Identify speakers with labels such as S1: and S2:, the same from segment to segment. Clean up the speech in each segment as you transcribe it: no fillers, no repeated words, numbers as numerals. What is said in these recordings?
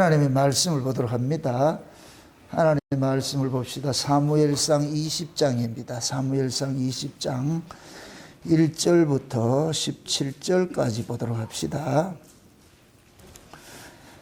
S1: 하나님의 말씀을 보도록 합니다. 하나님의 말씀을 봅시다. 사무엘상 20장입니다. 사무엘상 20장 1절부터 17절까지 보도록 합시다.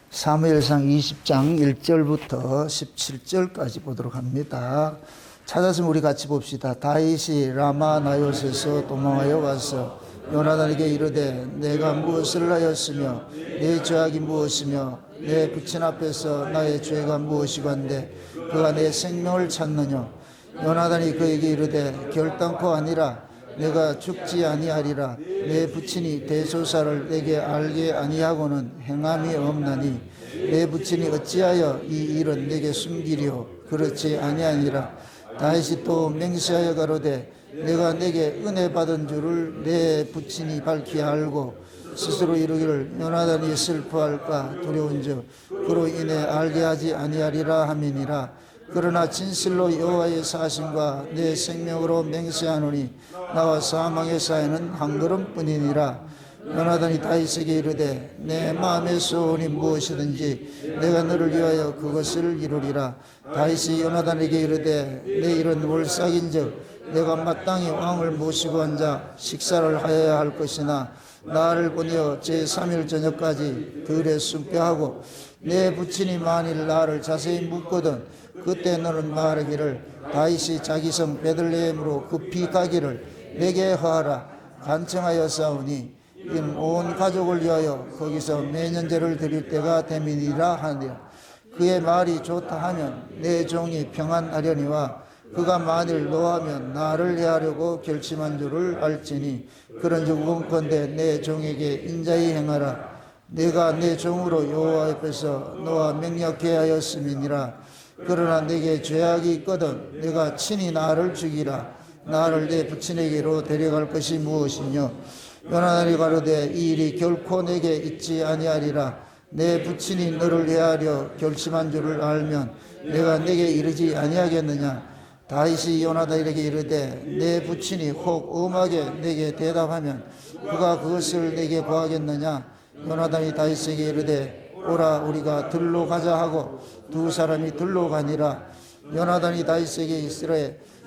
S1: 사무엘상 20장 1절부터 17절까지 보도록 합니다. 찾았으면 우리 같이 봅시다. 다윗이 라마 나요스에서 도망하여 와서 요나단에게 이르되 내가 무엇을 하였으며 내 죄악이 무엇이며 내 부친 앞에서 나의 죄가 무엇이건대 그가 내 생명을 찾느냐. 요나단이 그에게 이르되 결단코 아니라 내가 죽지 아니하리라. 내 부친이 대소사를 내게 알게 아니하고는 행함이 없나니 내 부친이 어찌하여 이 일은 내게 숨기리오. 그렇지 아니하니라. 다윗이 또 맹세하여 가로되 내가 내게 은혜 받은 줄을 내 부친이 밝히 알고 스스로 이르기를 요나단이 슬퍼할까 두려운즉 그로 인해 알게 하지 아니하리라 함이니라. 그러나 진실로 여호와의 사심과 내 생명으로 맹세하노니 나와 사망의 사이는 한 걸음뿐이니라. 요나단이 다윗에게 이르되 내 마음의 소원이 무엇이든지 내가 너를 위하여 그것을 이루리라. 다윗이 요나단에게 이르되 내 일은 월삭인즉 내가 마땅히 왕을 모시고 앉아 식사를 하여야 할 것이나 나를 보내어 제3일 저녁까지 들에 숨게 하고 내 부친이 만일 나를 자세히 묻거든 그때 너는 말하기를 다윗이 자기 성 베들레헴으로 급히 가기를 내게 하라. 간청하여 싸우니 이는 온 가족을 위하여 거기서 매년제를 드릴 때가 됨이니라 하니라. 그의 말이 좋다 하면 내 종이 평안하려니와 그가 만일 노하면 나를 해하려고 결심한 줄을 알지니 그런즉 원컨대 내 종에게 인자히 행하라. 내가 내 종으로 여호와 앞에서 너와 명령케 하였음이니라. 그러나 내게 죄악이 있거든 내가 친히 나를 죽이라. 나를 내 부친에게로 데려갈 것이 무엇이뇨. 요나단이 가로되 이 일이 결코 내게 있지 아니하리라. 내 부친이 너를 해하려 결심한 줄을 알면 내가 내게 이르지 아니하겠느냐. 다윗이 요나단에게 이르되 내 부친이 혹 엄하게 내게 대답하면 그가 그것을 내게 고하겠느냐. 요나단이 다윗에게 이르되 오라 우리가 들로 가자 하고 두 사람이 들로 가니라. 요나단이 다윗에게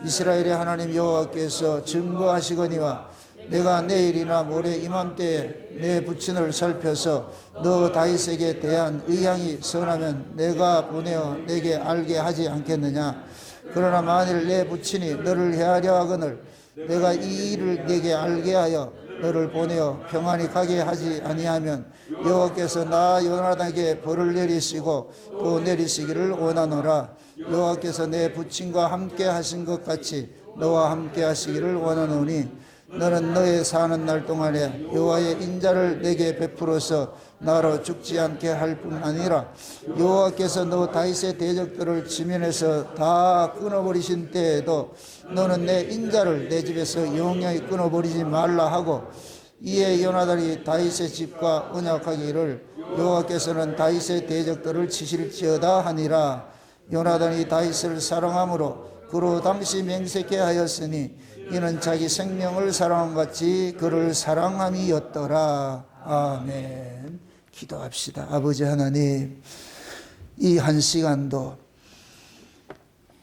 S1: 이스라엘의 하나님 여호와께서 증거하시거니와 내가 내일이나 모레 이맘때에 내 부친을 살펴서 너 다윗에게 대한 의향이 선하면 내가 보내어 내게 알게 하지 않겠느냐. 그러나 만일 내 부친이 너를 해하려 하거늘 내가 이 일을 내게 알게 하여 너를 보내어 평안히 가게 하지 아니하면 여호와께서 나 요나단에게 벌을 내리시고 또 내리시기를 원하노라. 여호와께서 내 부친과 함께 하신 것 같이 너와 함께 하시기를 원하노니 너는 너의 사는 날 동안에 여호와의 인자를 내게 베풀어서 나로 죽지 않게 할 뿐 아니라 여호와께서 너 다윗의 대적들을 지면에서 다 끊어버리신 때에도 너는 내 인자를 내 집에서 영영히 끊어버리지 말라 하고 이에 요나단이 다윗의 집과 언약하기를 여호와께서는 다윗의 대적들을 치실지어다 하니라. 요나단이 다윗을 사랑함으로 그로 당시 맹세케 하였으니 이는 자기 생명을 사랑한 같이 그를 사랑함이었더라. 아멘. 기도합시다. 아버지 하나님, 이 한 시간도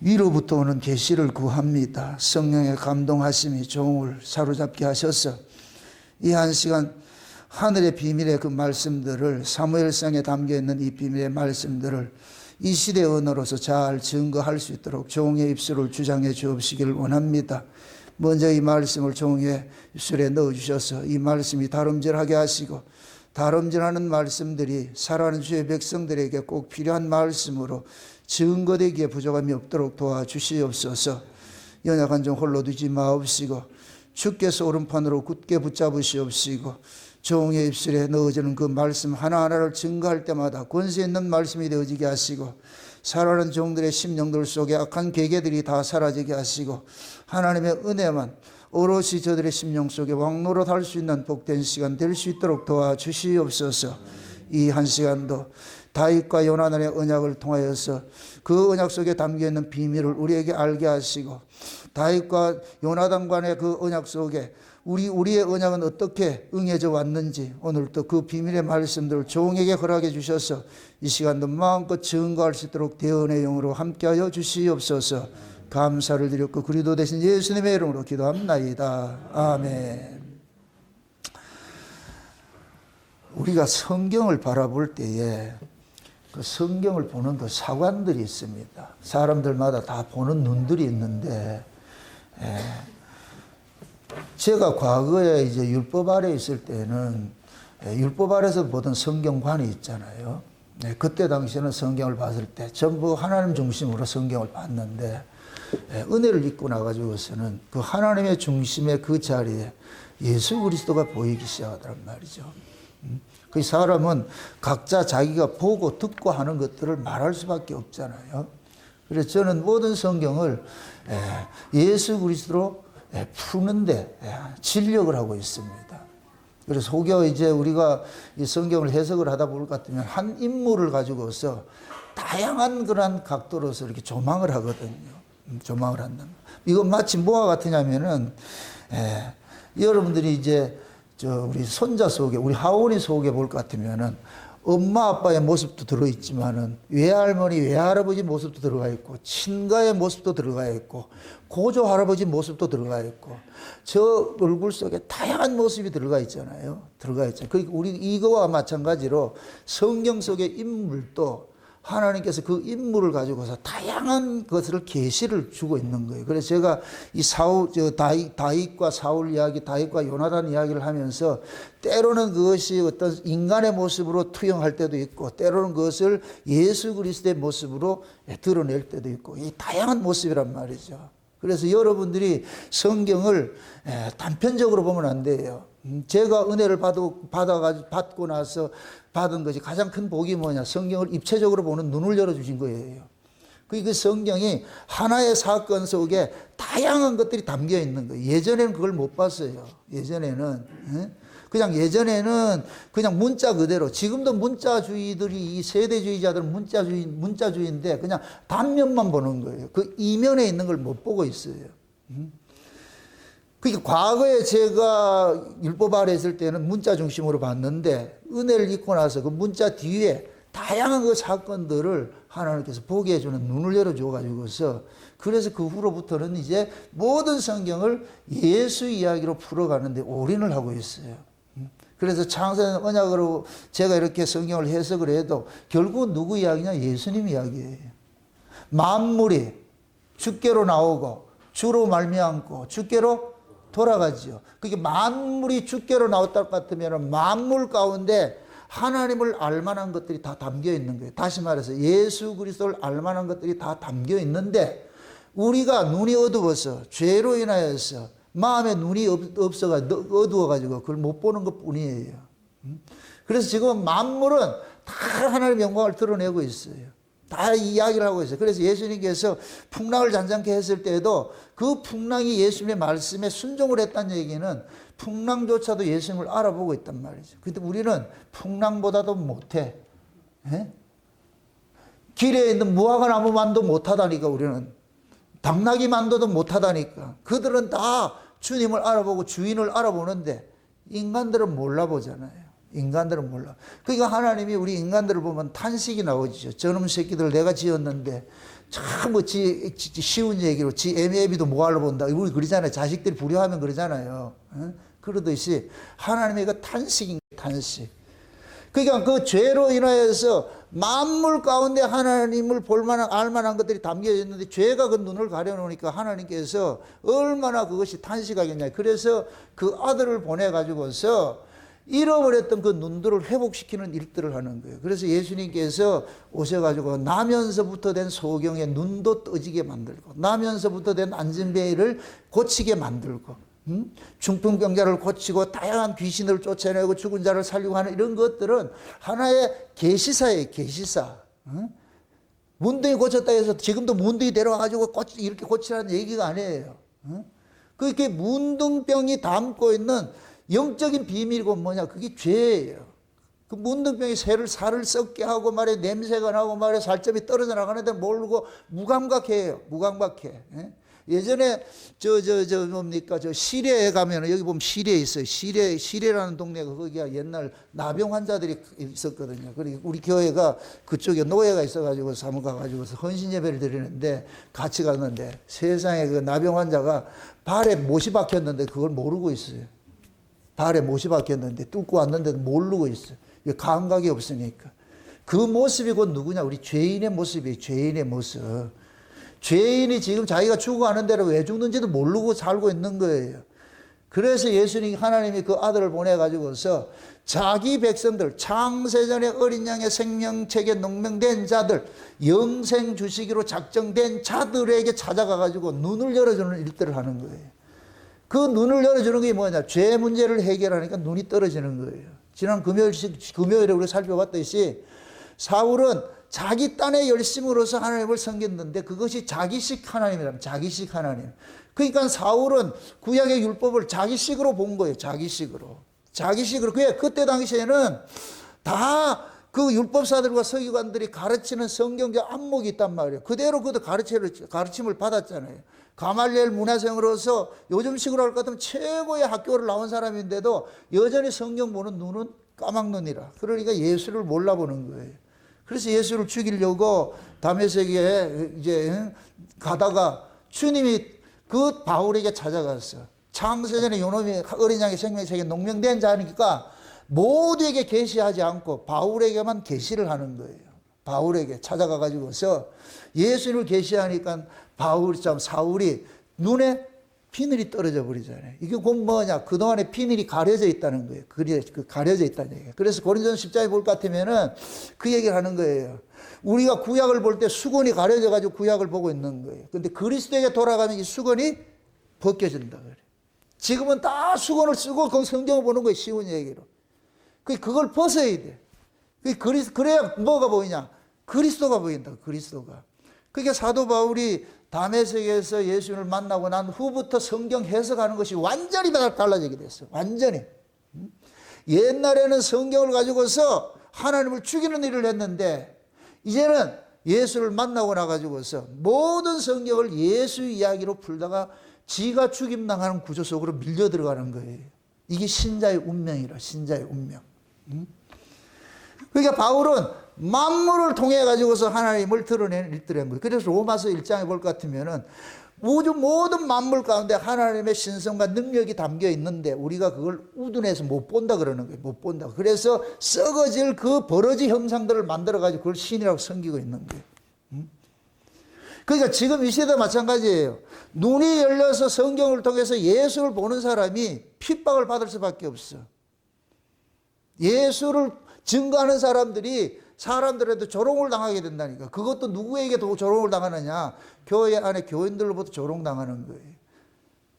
S1: 위로부터 오는 계시를 구합니다. 성령의 감동하심이 종을 사로잡게 하셔서 이 한 시간 하늘의 비밀의 그 말씀들을 사무엘상에 담겨있는 이 비밀의 말씀들을 이 시대의 언어로서 잘 증거할 수 있도록 종의 입술을 주장해 주옵시기를 원합니다. 먼저 이 말씀을 종의 입술에 넣어주셔서 이 말씀이 다름질하게 하시고 다름질하는 말씀들이 살아가는 주의 백성들에게 꼭 필요한 말씀으로 증거되기에 부족함이 없도록 도와주시옵소서. 연약한 종 홀로 두지 마옵시고 주께서 오른편으로 굳게 붙잡으시옵시고 종의 입술에 넣어지는 그 말씀 하나하나를 증거할 때마다 권세 있는 말씀이 되어지게 하시고 살아가는 종들의 심령들 속에 악한 계계들이 다 사라지게 하시고 하나님의 은혜만 오롯이 저들의 심령 속에 왕노릇 할 수 있는 복된 시간 될 수 있도록 도와주시옵소서. 이 한 시간도 다윗과 요나단의 언약을 통하여서 그 언약 속에 담겨있는 비밀을 우리에게 알게 하시고 다윗과 요나단 간의 그 언약 속에 우리의 언약은 어떻게 응해져 왔는지 오늘도 그 비밀의 말씀들을 종에게 허락해 주셔서 이 시간도 마음껏 증거할 수 있도록 대언의 영으로 함께하여 주시옵소서. 감사를 드렸고 그리스도 대신 예수님의 이름으로 기도합나이다. 아멘. 우리가 성경을 바라볼 때에 그 성경을 보는 그 사관들이 있습니다. 사람들마다 다 보는 눈들이 있는데, 제가 과거에 이제 율법 아래 있을 때는 율법 아래서 보던 성경관이 있잖아요. 그때 당시에는 성경을 봤을 때 전부 하나님 중심으로 성경을 봤는데, 은혜를 입고 나가지고서는 그 하나님의 중심의 그 자리에 예수 그리스도가 보이기 시작하더란 말이죠. 그 사람은 각자 자기가 보고 듣고 하는 것들을 말할 수밖에 없잖아요. 그래서 저는 모든 성경을 예수 그리스도로 푸는데 진력을 하고 있습니다. 그래서 혹여 이제 우리가 이 성경을 해석을 하다 볼 것 같으면 한 인물을 가지고서 다양한 그런 각도로서 이렇게 조망을 하거든요. 조망을 한다. 이건 마치 뭐와 같으냐면은 여러분들이 이제 우리 손자 속에, 우리 하원이 속에 볼 것 같으면은 엄마 아빠의 모습도 들어있지만은 외할머니 외할아버지 모습도 들어가 있고 친가의 모습도 들어가 있고 고조 할아버지 모습도 들어가 있고 저 얼굴 속에 다양한 모습이 들어가 있잖아요. 들어가 있죠. 그러니까 우리 이거와 마찬가지로 성경 속의 인물도 하나님께서 그 인물을 가지고서 다양한 것을 계시를 주고 있는 거예요. 그래서 제가 이 다윗과 사울 이야기, 다윗과 요나단 이야기를 하면서 때로는 그것이 어떤 인간의 모습으로 투영할 때도 있고, 때로는 그것을 예수 그리스도의 모습으로 드러낼 때도 있고, 이 다양한 모습이란 말이죠. 그래서 여러분들이 성경을 단편적으로 보면 안 돼요. 제가 은혜를 받고 나서 받은 것이 가장 큰 복이 뭐냐? 성경을 입체적으로 보는 눈을 열어주신 거예요. 그 성경이 하나의 사건 속에 다양한 것들이 담겨 있는 거예요. 예전에는 그걸 못 봤어요. 예전에는 그냥 문자 그대로, 지금도 문자주의들이, 이 세대주의자들은 문자주의인데 그냥 단면만 보는 거예요. 그 이면에 있는 걸 못 보고 있어요. 그러니까 과거에 제가 율법 아래 있을 때는 문자 중심으로 봤는데, 은혜를 입고 나서 그 문자 뒤에 다양한 그 사건들을 하나님께서 보게 해주는 눈을 열어줘가지고서, 그래서 그 후로부터는 이제 모든 성경을 예수 이야기로 풀어가는데 올인을 하고 있어요. 그래서 창세는 언약으로 제가 이렇게 성경을 해석을 해도 결국은 누구 이야기냐? 예수님 이야기예요. 만물이 주께로 나오고 주로 말미암고 주께로 돌아가지요. 그게 만물이 주께로 나왔다 것 같으면 만물 가운데 하나님을 알만한 것들이 다 담겨 있는 거예요. 다시 말해서 예수 그리스도를 알만한 것들이 다 담겨 있는데, 우리가 눈이 어두워서 죄로 인하여서 마음에 눈이 어두워가지고 그걸 못 보는 것 뿐이에요. 그래서 지금 만물은 다 하나님의 영광을 드러내고 있어요. 다 이야기를 하고 있어요. 그래서 예수님께서 풍랑을 잔잔케 했을 때에도 그 풍랑이 예수님의 말씀에 순종을 했다는 얘기는 풍랑조차도 예수님을 알아보고 있단 말이죠. 근데 우리는 풍랑보다도 못해. 길에 있는 무화과나무만도 못하다니까. 우리는 당나귀 만도도 못하다니까. 그들은 다 주님을 알아보고 주인을 알아보는데 인간들은 몰라보잖아요. 인간들은 몰라. 그러니까 하나님이 우리 인간들을 보면 탄식이 나오죠. 저놈 새끼들 내가 지었는데 참 쉬운 얘기로 지 애미애비도 뭐하러 본다. 우리 그러잖아요. 자식들이 불효하면 그러잖아요. 그러듯이 하나님의 그 탄식인 탄식. 그러니까 그 죄로 인하여서 만물 가운데 하나님을 볼만한 알만한 것들이 담겨 있는데 죄가 그 눈을 가려놓으니까 하나님께서 얼마나 그것이 탄식하겠냐. 그래서 그 아들을 보내가지고서 잃어버렸던 그 눈들을 회복시키는 일들을 하는 거예요. 그래서 예수님께서 오셔가지고 나면서부터 된 소경의 눈도 떠지게 만들고, 나면서부터 된 안진뱅이를 고치게 만들고, 중풍병자를 고치고 다양한 귀신을 쫓아내고 죽은 자를 살리고 하는 이런 것들은 하나의 계시사예요. 계시사. 문둥이 고쳤다 해서 지금도 문둥이 데려와가지고 이렇게 고치라는 얘기가 아니에요. 그렇게 문둥병이 담고 있는 영적인 비밀이고 뭐냐? 그게 죄예요. 그 문둥병이 살을 썩게 하고 말에 냄새가 나고 말에 살점이 떨어져 나가는데 모르고 무감각해요. 무감각해. 예전에 뭡니까? 저 시리아에 가면은 여기 보면 시리아 있어요. 시리아라는 동네가 거기가 옛날 나병 환자들이 있었거든요. 그리고 우리 교회가 그쪽에 노예가 있어가지고 사무 가가지고서 헌신 예배를 드리는데 같이 갔는데 세상에 그 나병 환자가 발에 못이 박혔는데 그걸 모르고 있어요. 발에 못이 박혔는데 뚫고 왔는데도 모르고 있어요. 감각이 없으니까. 그 모습이 곧 누구냐? 우리 죄인의 모습이에요. 죄인의 모습. 죄인이 지금 자기가 죽어가는 대로 왜 죽는지도 모르고 살고 있는 거예요. 그래서 예수님 하나님이 그 아들을 보내가지고서 자기 백성들, 창세전에 어린 양의 생명책에 농명된 자들, 영생 주시기로 작정된 자들에게 찾아가가지고 눈을 열어주는 일들을 하는 거예요. 그 눈을 열어주는 게 뭐냐? 죄 문제를 해결하니까 눈이 떨어지는 거예요. 지난 금요일에 우리가 살펴봤듯이 사울은 자기 딴의 열심으로서 하나님을 섬겼는데 그것이 자기식 하나님이라는, 자기식 하나님. 그러니까 사울은 구약의 율법을 자기식으로 본 거예요. 자기식으로. 그때 당시에는 다 그 율법사들과 서기관들이 가르치는 성경적 안목이 있단 말이에요. 그대로 그도 가르침을 받았잖아요. 가말리엘 문화생으로서 요즘식으로 할 것 같으면 최고의 학교를 나온 사람인데도 여전히 성경 보는 눈은 까막눈이라. 그러니까 예수를 몰라보는 거예요. 그래서 예수를 죽이려고 다메섹에 이제 가다가 주님이 그 바울에게 찾아갔어. 창세전에 요놈이 어린 양의 생명책에 농명된 자니까 모두에게 계시하지 않고 바울에게만 계시를 하는 거예요. 바울에게 찾아가 가지고서 예수님을 계시하니까 사울이 눈에 비늘이 떨어져 버리잖아요. 이게 곧 뭐냐? 그동안에 비늘이 가려져 있다는 거예요. 가려져 있다는 얘기예요. 그래서 고린도전서 10장에 볼 것 같으면은 그 얘기를 하는 거예요. 우리가 구약을 볼 때 수건이 가려져 가지고 구약을 보고 있는 거예요. 근데 그리스도에게 돌아가면 이 수건이 벗겨진다 그래요. 지금은 다 수건을 쓰고 그 성경을 보는 거예요. 쉬운 얘기로. 그걸 벗어야 돼. 그래야 뭐가 보이냐? 그리스도가 보인다. 그리스도가. 그러니까 사도 바울이 다메섹에서 예수님을 만나고 난 후부터 성경 해석하는 것이 완전히 달라지게 됐어요. 완전히. 옛날에는 성경을 가지고서 하나님을 죽이는 일을 했는데 이제는 예수를 만나고 나가지고서 모든 성경을 예수 이야기로 풀다가 지가 죽임당하는 구조 속으로 밀려 들어가는 거예요. 이게 신자의 운명이라, 신자의 운명. 그러니까 바울은 만물을 통해 가지고서 하나님을 드러내는 일들을 한 거예요. 그래서 로마서 1장에 볼 것 같으면은 우주 모든 만물 가운데 하나님의 신성과 능력이 담겨 있는데 우리가 그걸 우둔해서 못 본다 그러는 거예요. 못 본다. 그래서 썩어질 그 버러지 형상들을 만들어 가지고 그걸 신이라고 섬기고 있는 거예요. 그러니까 지금 이 시대도 마찬가지예요. 눈이 열려서 성경을 통해서 예수를 보는 사람이 핍박을 받을 수밖에 없어. 예수를 증거하는 사람들한테 조롱을 당하게 된다니까. 그것도 누구에게 조롱을 당하느냐? 교회 안에 교인들로부터 조롱당하는 거예요.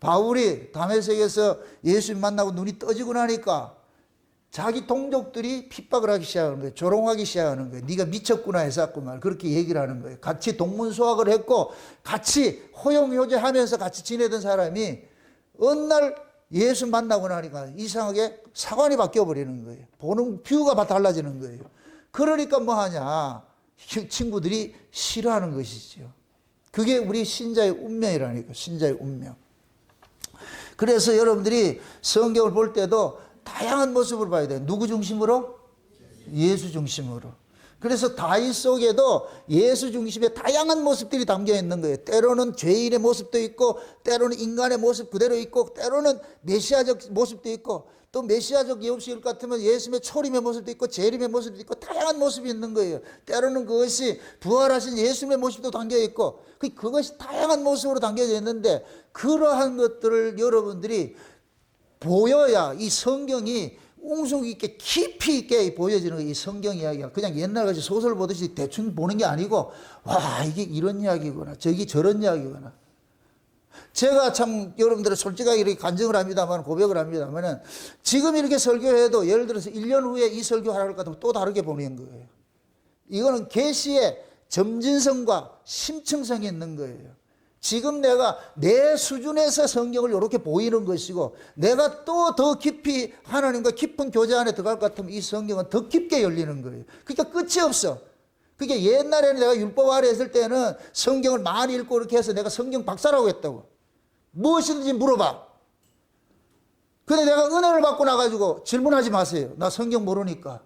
S1: 바울이 다메섹에서 예수님 만나고 눈이 떠지고 나니까 자기 동족들이 핍박을 하기 시작하는 거예요. 조롱하기 시작하는 거예요. 네가 미쳤구나 했었구만. 그렇게 얘기를 하는 거예요. 같이 동문수학을 했고 같이 호용효제하면서 같이 지내던 사람이 어느 날 예수 만나고 나니까 이상하게 사관이 바뀌어버리는 거예요. 보는 뷰가 달라지는 거예요. 그러니까 뭐 하냐? 친구들이 싫어하는 것이죠. 그게 우리 신자의 운명이라니까. 신자의 운명. 그래서 여러분들이 성경을 볼 때도 다양한 모습을 봐야 돼요. 누구 중심으로? 예수 중심으로. 그래서 다윗 속에도 예수 중심의 다양한 모습들이 담겨 있는 거예요. 때로는 죄인의 모습도 있고 때로는 인간의 모습 그대로 있고 때로는 메시아적 모습도 있고 또 메시아적 예수일 같으면 예수님의 초림의 모습도 있고 재림의 모습도 있고 다양한 모습이 있는 거예요. 때로는 그것이 부활하신 예수님의 모습도 담겨 있고 그것이 다양한 모습으로 담겨져 있는데 그러한 것들을 여러분들이 보여야 이 성경이 웅숭 있게 깊이 있게 보여지는 이 성경 이야기가 그냥 옛날같이 소설 보듯이 대충 보는 게 아니고 와 이게 이런 이야기구나 저기 저런 이야기구나. 제가 참 여러분들은 솔직하게 이렇게 간증을 합니다만 고백을 합니다만 지금 이렇게 설교해도 예를 들어서 1년 후에 이 설교 하라고 할 것 같으면 또 다르게 보는 거예요. 이거는 계시의 점진성과 심층성이 있는 거예요. 지금 내가 내 수준에서 성경을 이렇게 보이는 것이고 내가 또 더 깊이 하나님과 깊은 교제 안에 들어갈 것 같으면 이 성경은 더 깊게 열리는 거예요. 그러니까 끝이 없어. 그게 옛날에는 내가 율법 아래 했을 때는 성경을 많이 읽고 이렇게 해서 내가 성경 박사라고 했다고. 무엇이든지 물어봐. 근데 내가 은혜를 받고 나가지고 질문하지 마세요. 나 성경 모르니까.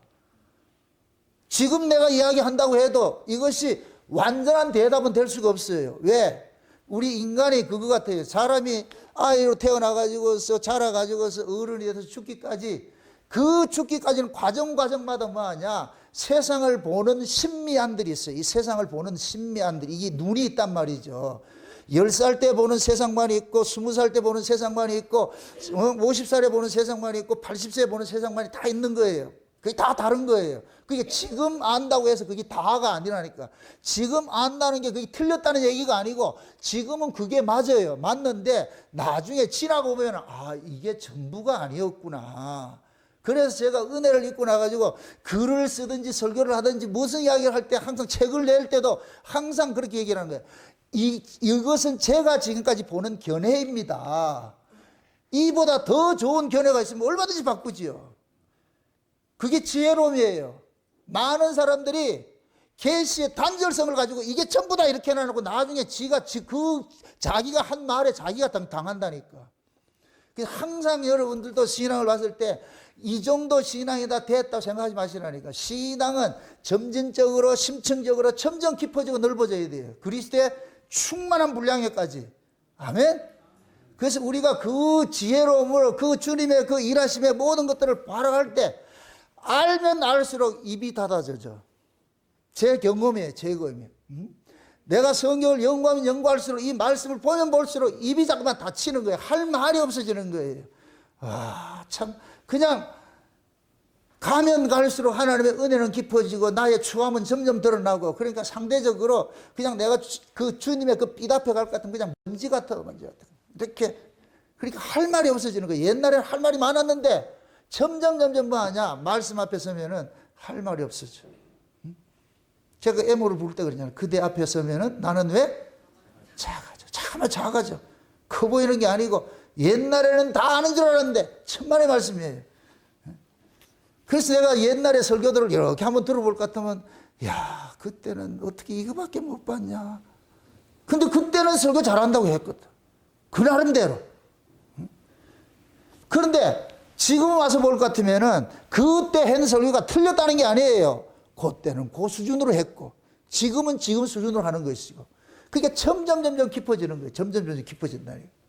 S1: 지금 내가 이야기한다고 해도 이것이 완전한 대답은 될 수가 없어요. 왜? 우리 인간이 그거 같아요. 사람이 아이로 태어나가지고서 자라가지고서 어른이 돼서 죽기까지, 그 죽기까지는 과정마다 뭐하냐, 세상을 보는 심미안들이 있어요. 이 세상을 보는 심미안들이, 이게 눈이 있단 말이죠. 10살 때 보는 세상관이 있고, 20살 때 보는 세상관이 있고, 50살에 보는 세상관이 있고, 80세에 보는 세상관이 다 있는 거예요. 그게 다 다른 거예요. 그게 지금 안다고 해서 그게 다가 아니라니까. 지금 안다는 게 그게 틀렸다는 얘기가 아니고, 지금은 그게 맞아요. 맞는데 나중에 지나고 보면 아, 이게 전부가 아니었구나. 그래서 제가 은혜를 입고 나가지고 글을 쓰든지 설교를 하든지 무슨 이야기를 할 때 항상 책을 낼 때도 항상 그렇게 얘기를 하는 거예요. 이것은 제가 지금까지 보는 견해입니다. 이보다 더 좋은 견해가 있으면 얼마든지 바꾸지요. 그게 지혜로움이에요. 많은 사람들이 계시의 단절성을 가지고 이게 전부 다 이렇게 해놔놓고 나중에 자기가 한 말에 자기가 당한다니까. 그래서 항상 여러분들도 신앙을 봤을 때 이 정도 신앙이 다 됐다고 생각하지 마시라니까. 신앙은 점진적으로 심층적으로 점점 깊어지고 넓어져야 돼요. 그리스도의 충만한 분량에까지. 아멘. 그래서 우리가 그 지혜로움을, 그 주님의 그 일하심의 모든 것들을 바라할 때 알면 알수록 입이 닫아져죠. 제 경험이에요. 제 경험이에요. 내가 성경을 연구하면 연구할수록 이 말씀을 보면 볼수록 입이 자꾸만 닫히는 거예요. 할 말이 없어지는 거예요. 아, 참 그냥 가면 갈수록 하나님의 은혜는 깊어지고 나의 추함은 점점 드러나고, 그러니까 상대적으로 그냥 내가 그 주님의 그 삘 앞에 갈 것 같으면 그냥 먼지 같아. 이렇게. 그러니까 할 말이 없어지는 거예요. 옛날에는 할 말이 많았는데 점점 뭐 하냐, 말씀 앞에 서면은 할 말이 없어져. 제가 애모를 부를 때 그러잖아요. 그대 앞에 서면은 나는 왜? 작아져. 커 보이는 게 아니고, 옛날에는 다 아는 줄 알았는데 천만의 말씀이에요. 그래서 내가 옛날에 설교들을 이렇게 한번 들어볼 것 같으면, 야, 그때는 어떻게 이거밖에 못 봤냐. 근데 그때는 설교 잘한다고 했거든. 그 나름대로. 그런데 지금 와서 볼 것 같으면은 그때 한 설교가 틀렸다는 게 아니에요. 그때는 그 수준으로 했고, 지금은 지금 수준으로 하는 것이고. 그러니까 점점 깊어지는 거예요. 점점 깊어진다는 거예요.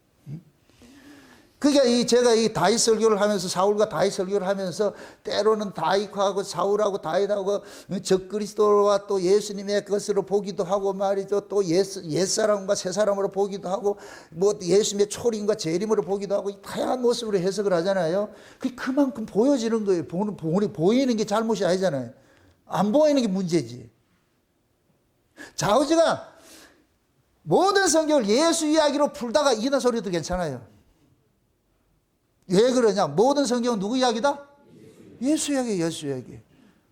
S1: 그러니까 제가 이 다윗 설교를 하면서, 사울과 다윗 설교를 하면서 때로는 다윗하고 사울하고 다윗하고 적그리스도와 또 예수님의 것으로 보기도 하고 말이죠. 또 옛사람과 새사람으로 보기도 하고, 뭐 예수님의 초림과 재림으로 보기도 하고, 다양한 모습으로 해석을 하잖아요. 그만큼 보여지는 거예요. 보이는 게 잘못이 아니잖아요. 안 보이는 게 문제지. 좌우지가 모든 성경을 예수 이야기로 풀다가 이나 소리도 괜찮아요. 왜 그러냐? 모든 성경은 누구 이야기다? 예수 이야기, 예수 이야기.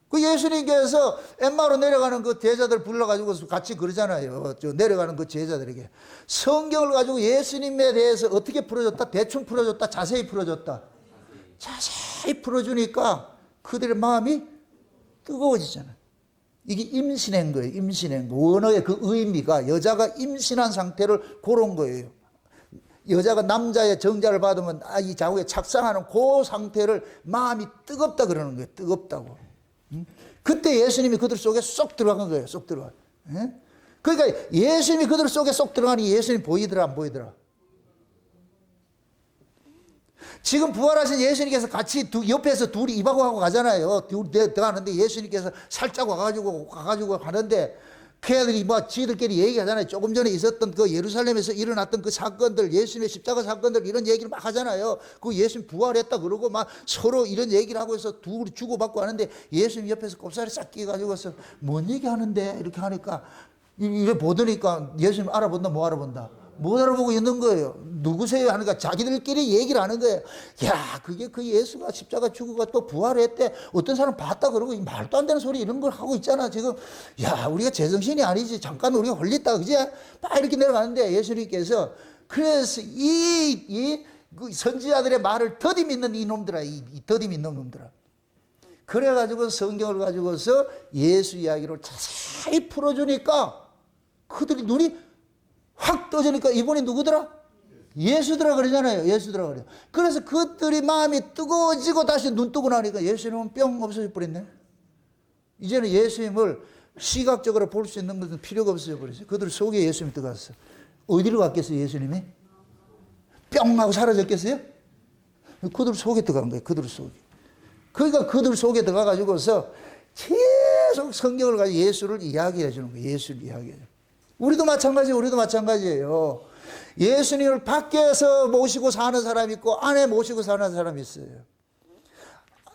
S1: 그 예수님께서 엠마로 내려가는 그 제자들 불러가지고 같이 그러잖아요. 내려가는 그 제자들에게. 성경을 가지고 예수님에 대해서 어떻게 풀어줬다? 대충 풀어줬다? 자세히 풀어줬다? 자세히 풀어주니까 그들의 마음이 뜨거워지잖아요. 이게 임신한 거예요. 임신한 거. 원어의 그 의미가 여자가 임신한 상태를 고른 거예요. 여자가 남자의 정자를 받으면 이 자국에 착상하는 그 상태를 마음이 뜨겁다 그러는 거예요. 뜨겁다고. 그때 예수님이 그들 속에 쏙 들어간 거예요. 쏙 들어가. 그러니까 예수님이 그들 속에 쏙 들어가니 예수님 보이더라 안 보이더라? 지금 부활하신 예수님께서 같이 옆에서 둘이 입하고 하고 가잖아요. 들어가는데 예수님께서 살짝 와가지고 가는데 그 애들이 뭐 지들끼리 얘기하잖아요. 조금 전에 있었던 그 예루살렘에서 일어났던 그 사건들, 예수님의 십자가 사건들, 이런 얘기를 막 하잖아요. 그 예수님 부활했다 그러고 막 서로 이런 얘기를 하고 해서 둘이 주고받고 하는데 예수님 옆에서 꼽살이 싹 끼가지고서 뭔 얘기 하는데 이렇게 하니까 이래 보더니까 예수님 알아본다 뭐 알아본다? 못 알아보고 있는 거예요. 누구세요? 하니까 자기들끼리 얘기를 하는 거예요. 야, 그게 그 예수가 십자가 죽고 또 부활했대. 어떤 사람 봤다 그러고 말도 안 되는 소리 이런 걸 하고 있잖아. 지금 야, 우리가 제정신이 아니지. 잠깐 우리가 홀렸다. 그지? 막 이렇게 내려가는데 예수님께서 그래서 그 선지자들의 말을 더디 믿는 이놈들아. 이 더디 믿는 놈들아. 그래가지고 성경을 가지고서 예수 이야기를 자세히 풀어주니까 그들이 눈이 확 떠지니까 이분이 누구더라? 예수더라 그러잖아요. 예수더라 그래요. 그래서 그들이 마음이 뜨거워지고 다시 눈 뜨고 나니까 예수님은 뿅 없어져 버렸네. 이제는 예수님을 시각적으로 볼 수 있는 것은 필요가 없어져 버렸어요. 그들 속에 예수님이 들어갔어. 어디로 갔겠어요, 예수님이? 뿅 하고 사라졌겠어요? 그들 속에 들어간 거예요, 그들 속에. 그러니까 그들 속에 들어가가지고서 계속 성경을 가지고 예수를 이야기해 주는 거예요. 예수를 이야기해 주는 거예요. 우리도 마찬가지예요. 예수님을 밖에서 모시고 사는 사람이 있고 안에 모시고 사는 사람이 있어요.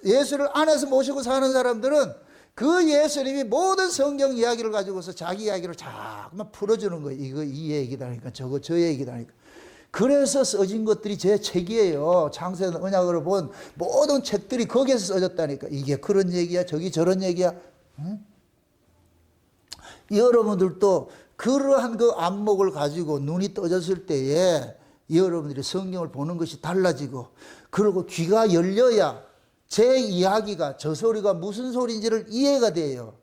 S1: 예수를 안에서 모시고 사는 사람들은 그 예수님이 모든 성경 이야기를 가지고서 자기 이야기를 자꾸만 풀어주는 거예요. 이거 이 얘기다니까 저거 저 얘기다니까. 그래서 써진 것들이 제 책이에요. 창세는 언약으로 본 모든 책들이 거기에서 써졌다니까. 이게 그런 얘기야 저기 저런 얘기야. 응? 여러분들도 그러한 그 안목을 가지고 눈이 떠졌을 때에 여러분들이 성경을 보는 것이 달라지고, 그리고 귀가 열려야 제 이야기가 저 소리가 무슨 소리인지를 이해가 돼요.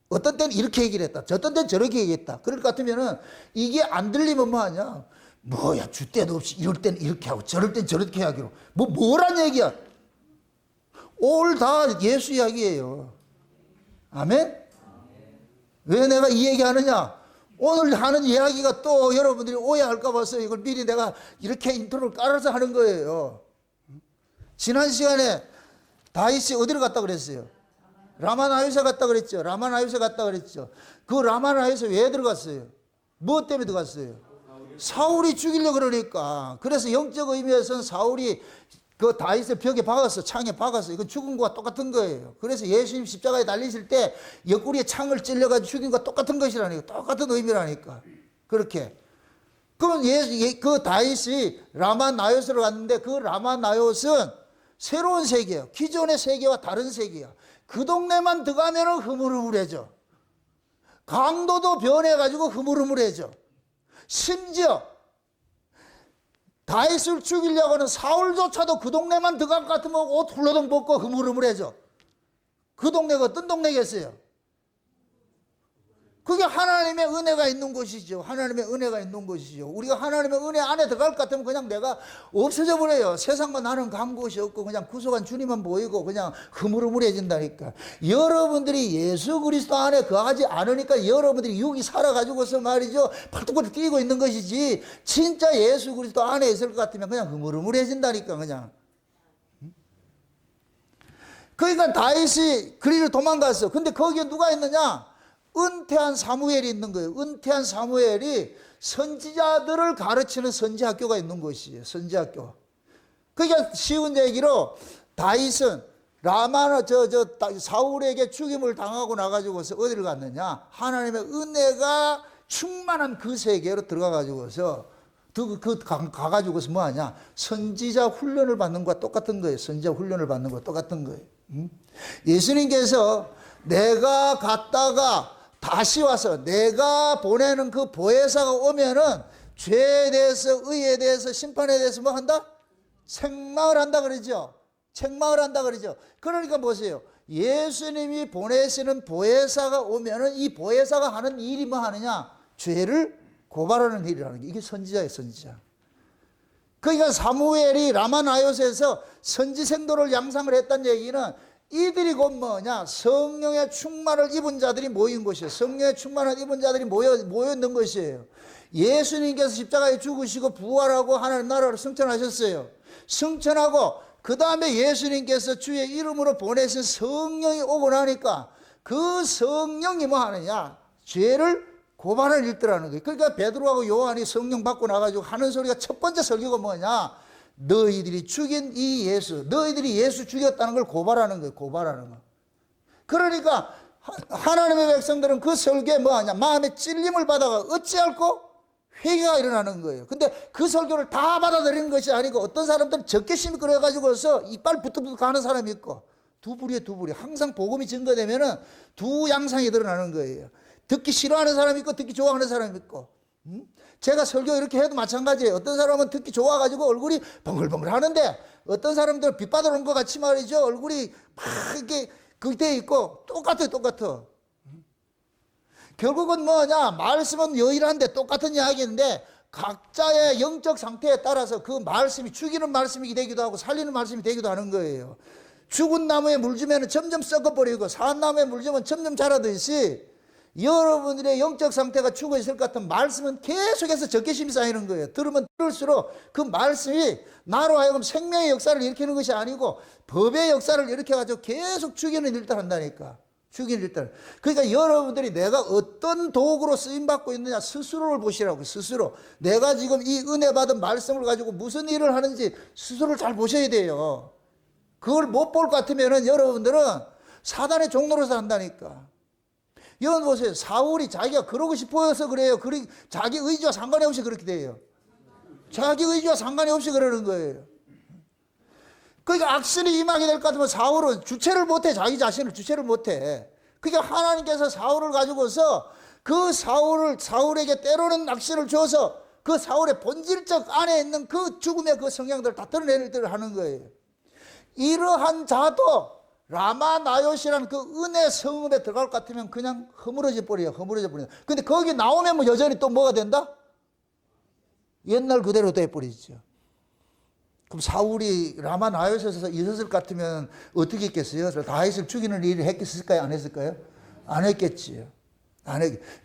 S1: 어떤 때는 이렇게 얘기를 했다, 어떤 때는 저렇게 얘기했다. 그럴 것 같으면은 이게 안 들리면 뭐하냐, 뭐야 줏대도 없이 이럴 때는 이렇게 하고 저럴 때는 저렇게 하기로 뭐란 얘기야. 올 다 예수 이야기예요. 아멘? 왜 내가 이 얘기 하느냐? 오늘 하는 이야기가 또 여러분들이 오해할까 봐서 이걸 미리 내가 이렇게 인트로를 깔아서 하는 거예요. 지난 시간에 다윗이 어디로 갔다 그랬어요? 라마나요세 갔다 그랬죠. 라마나요세 갔다 그랬죠. 그 라마나요세 왜 들어갔어요? 무엇 때문에 들어갔어요? 사울이 죽이려고 그러니까. 그래서 영적 의미에서는 사울이 그 다윗의 벽에 박았어. 창에 박았어. 이건 죽은 거와 똑같은 거예요. 그래서 예수님 십자가에 달리실 때 옆구리에 창을 찔려가지고 죽인 거와 똑같은 것이라니까. 똑같은 의미라니까. 그렇게. 그럼 그 다윗이 라마나요스로 갔는데 그 라마나요스는 새로운 세계예요. 기존의 세계와 다른 세계야. 그 동네만 들어가면 흐물흐물해져. 강도도 변해가지고 흐물흐물해져. 심지어 다윗을 죽이려고 하는 사울조차도 그 동네만 들어갈 것 같으면 옷 훌러덩 벗고 흐물흐물해져. 그 동네가 어떤 동네겠어요? 그게 하나님의 은혜가 있는 곳이죠. 하나님의 은혜가 있는 곳이죠. 우리가 하나님의 은혜 안에 들어갈 것 같으면 그냥 내가 없어져 버려요. 세상과 나는 간 곳이 없고 그냥 구속한 주님만 보이고 그냥 흐물흐물해진다니까. 여러분들이 예수 그리스도 안에 거하지 않으니까 여러분들이 육이 살아가지고서 말이죠, 팔뚝팔뚝 뛰고 있는 것이지, 진짜 예수 그리스도 안에 있을 것 같으면 그냥 흐물흐물해진다니까. 그냥. 그러니까 다윗이 그리로 도망갔어. 근데 거기에 누가 있느냐? 은퇴한 사무엘이 있는 거예요. 은퇴한 사무엘이 선지자들을 가르치는 선지학교가 있는 곳이에요. 선지학교. 그러니까 쉬운 얘기로 다윗은 사울에게 죽임을 당하고 나가지고서 어디를 갔느냐? 하나님의 은혜가 충만한 그 세계로 들어가가지고서 가가지고서 뭐하냐? 선지자 훈련을 받는 것과 똑같은 거예요. 선지자 훈련을 받는 것과 똑같은 거예요. 예수님께서 내가 갔다가 다시 와서 내가 보내는 그 보혜사가 오면은 죄에 대해서, 의에 대해서, 심판에 대해서 뭐 한다? 책망을 한다 그러죠. 책망을 한다 그러죠. 그러니까 보세요. 예수님이 보내시는 보혜사가 오면은 이 보혜사가 하는 일이 뭐 하느냐? 죄를 고발하는 일이라는 게, 이게 선지자예요, 선지자. 그러니까 사무엘이 라마나요스에서 선지생도를 양상을 했다는 얘기는 이들이 곧 뭐냐? 성령의 충만을 입은 자들이 모인 것이에요. 성령의 충만을 입은 자들이 모여 있는 것이에요. 예수님께서 십자가에 죽으시고 부활하고 하나님 나라를 승천하셨어요. 승천하고 그 다음에 예수님께서 주의 이름으로 보내신 성령이 오고 나니까 그 성령이 뭐 하느냐? 죄를 고발을 읽더라는 거예요. 그러니까 베드로하고 요한이 성령 받고 나가지고 하는 소리가 첫 번째 설교가 뭐냐? 너희들이 죽인 이 예수, 너희들이 예수 죽였다는 걸 고발하는 거예요. 고발하는 거. 그러니까 하나님의 백성들은 그 설교에 뭐하냐? 마음에 찔림을 받아가 어찌할꼬? 회개가 일어나는 거예요. 근데 그 설교를 다 받아들이는 것이 아니고 어떤 사람들은 적개심이 그래가지고서 이빨 부뚜부뚜 가는 사람이 있고, 두 부리에 두 부리. 항상 복음이 증거되면은 두 양상이 드러나는 거예요. 듣기 싫어하는 사람이 있고 듣기 좋아하는 사람이 있고. 제가 설교 이렇게 해도 마찬가지예요. 어떤 사람은 듣기 좋아가지고 얼굴이 벙글벙글 하는데 어떤 사람들은 빛받아 온 것 같이 말이죠. 얼굴이 막 이렇게 그때 있고 똑같아. 결국은 뭐냐? 말씀은 유일한데 똑같은 이야기인데 각자의 영적 상태에 따라서 그 말씀이 죽이는 말씀이 되기도 하고 살리는 말씀이 되기도 하는 거예요. 죽은 나무에 물 주면 점점 썩어버리고 산 나무에 물 주면 점점 자라듯이 여러분들의 영적 상태가 죽어 있을 것 같은 말씀은 계속해서 적개심이 쌓이는 거예요. 들으면 들을수록 그 말씀이 나로 하여금 생명의 역사를 일으키는 것이 아니고 법의 역사를 일으켜가지고 계속 죽이는 일들 한다니까. 죽이는 일들. 그러니까 여러분들이 내가 어떤 도구로 쓰임받고 있느냐 스스로를 보시라고. 스스로. 내가 지금 이 은혜 받은 말씀을 가지고 무슨 일을 하는지 스스로를 잘 보셔야 돼요. 그걸 못 볼 것 같으면 여러분들은 사단의 종로로서 한다니까. 여러분 보세요. 사울이 자기가 그러고 싶어서 그래요. 자기 의지와 상관이 없이 그렇게 돼요. 자기 의지와 상관이 없이 그러는 거예요. 그러니까 악신이 임하게 될 것 같으면 사울은 주체를 못해. 자기 자신을 주체를 못해. 그러니까 하나님께서 사울을 가지고서 그 사울에게 때로는 악신을 줘서 그 사울의 본질적 안에 있는 그 죽음의 그 성향들을 다 드러내는 일들을 하는 거예요. 이러한 자도 라마나요시라는 그 은혜 성읍에 들어갈 것 같으면 그냥 허물어져 버려요. 근데 거기 나오면 뭐 여전히 또 뭐가 된다? 옛날 그대로 돼버리죠. 그럼 사울이 라마나요시에서 있었을 것 같으면 어떻게 했겠어요? 다윗을 죽이는 일을 했겠을까요? 안 했을까요? 안 했겠지요.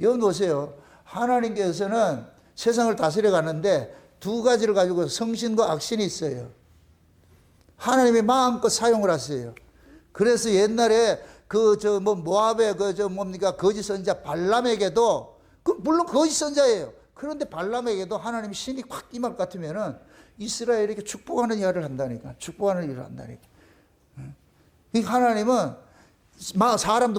S1: 여러분 보세요. 하나님께서는 세상을 다스려 가는데 두 가지를 가지고 성신과 악신이 있어요. 하나님이 마음껏 사용을 하세요. 그래서 옛날에 모압의 거짓 선자 발람에게도 물론 거짓 선자예요. 그런데 발람에게도 하나님이 신이 확 임할 것 같으면은 이스라엘에게 축복하는 일을 한다니까. 하나님은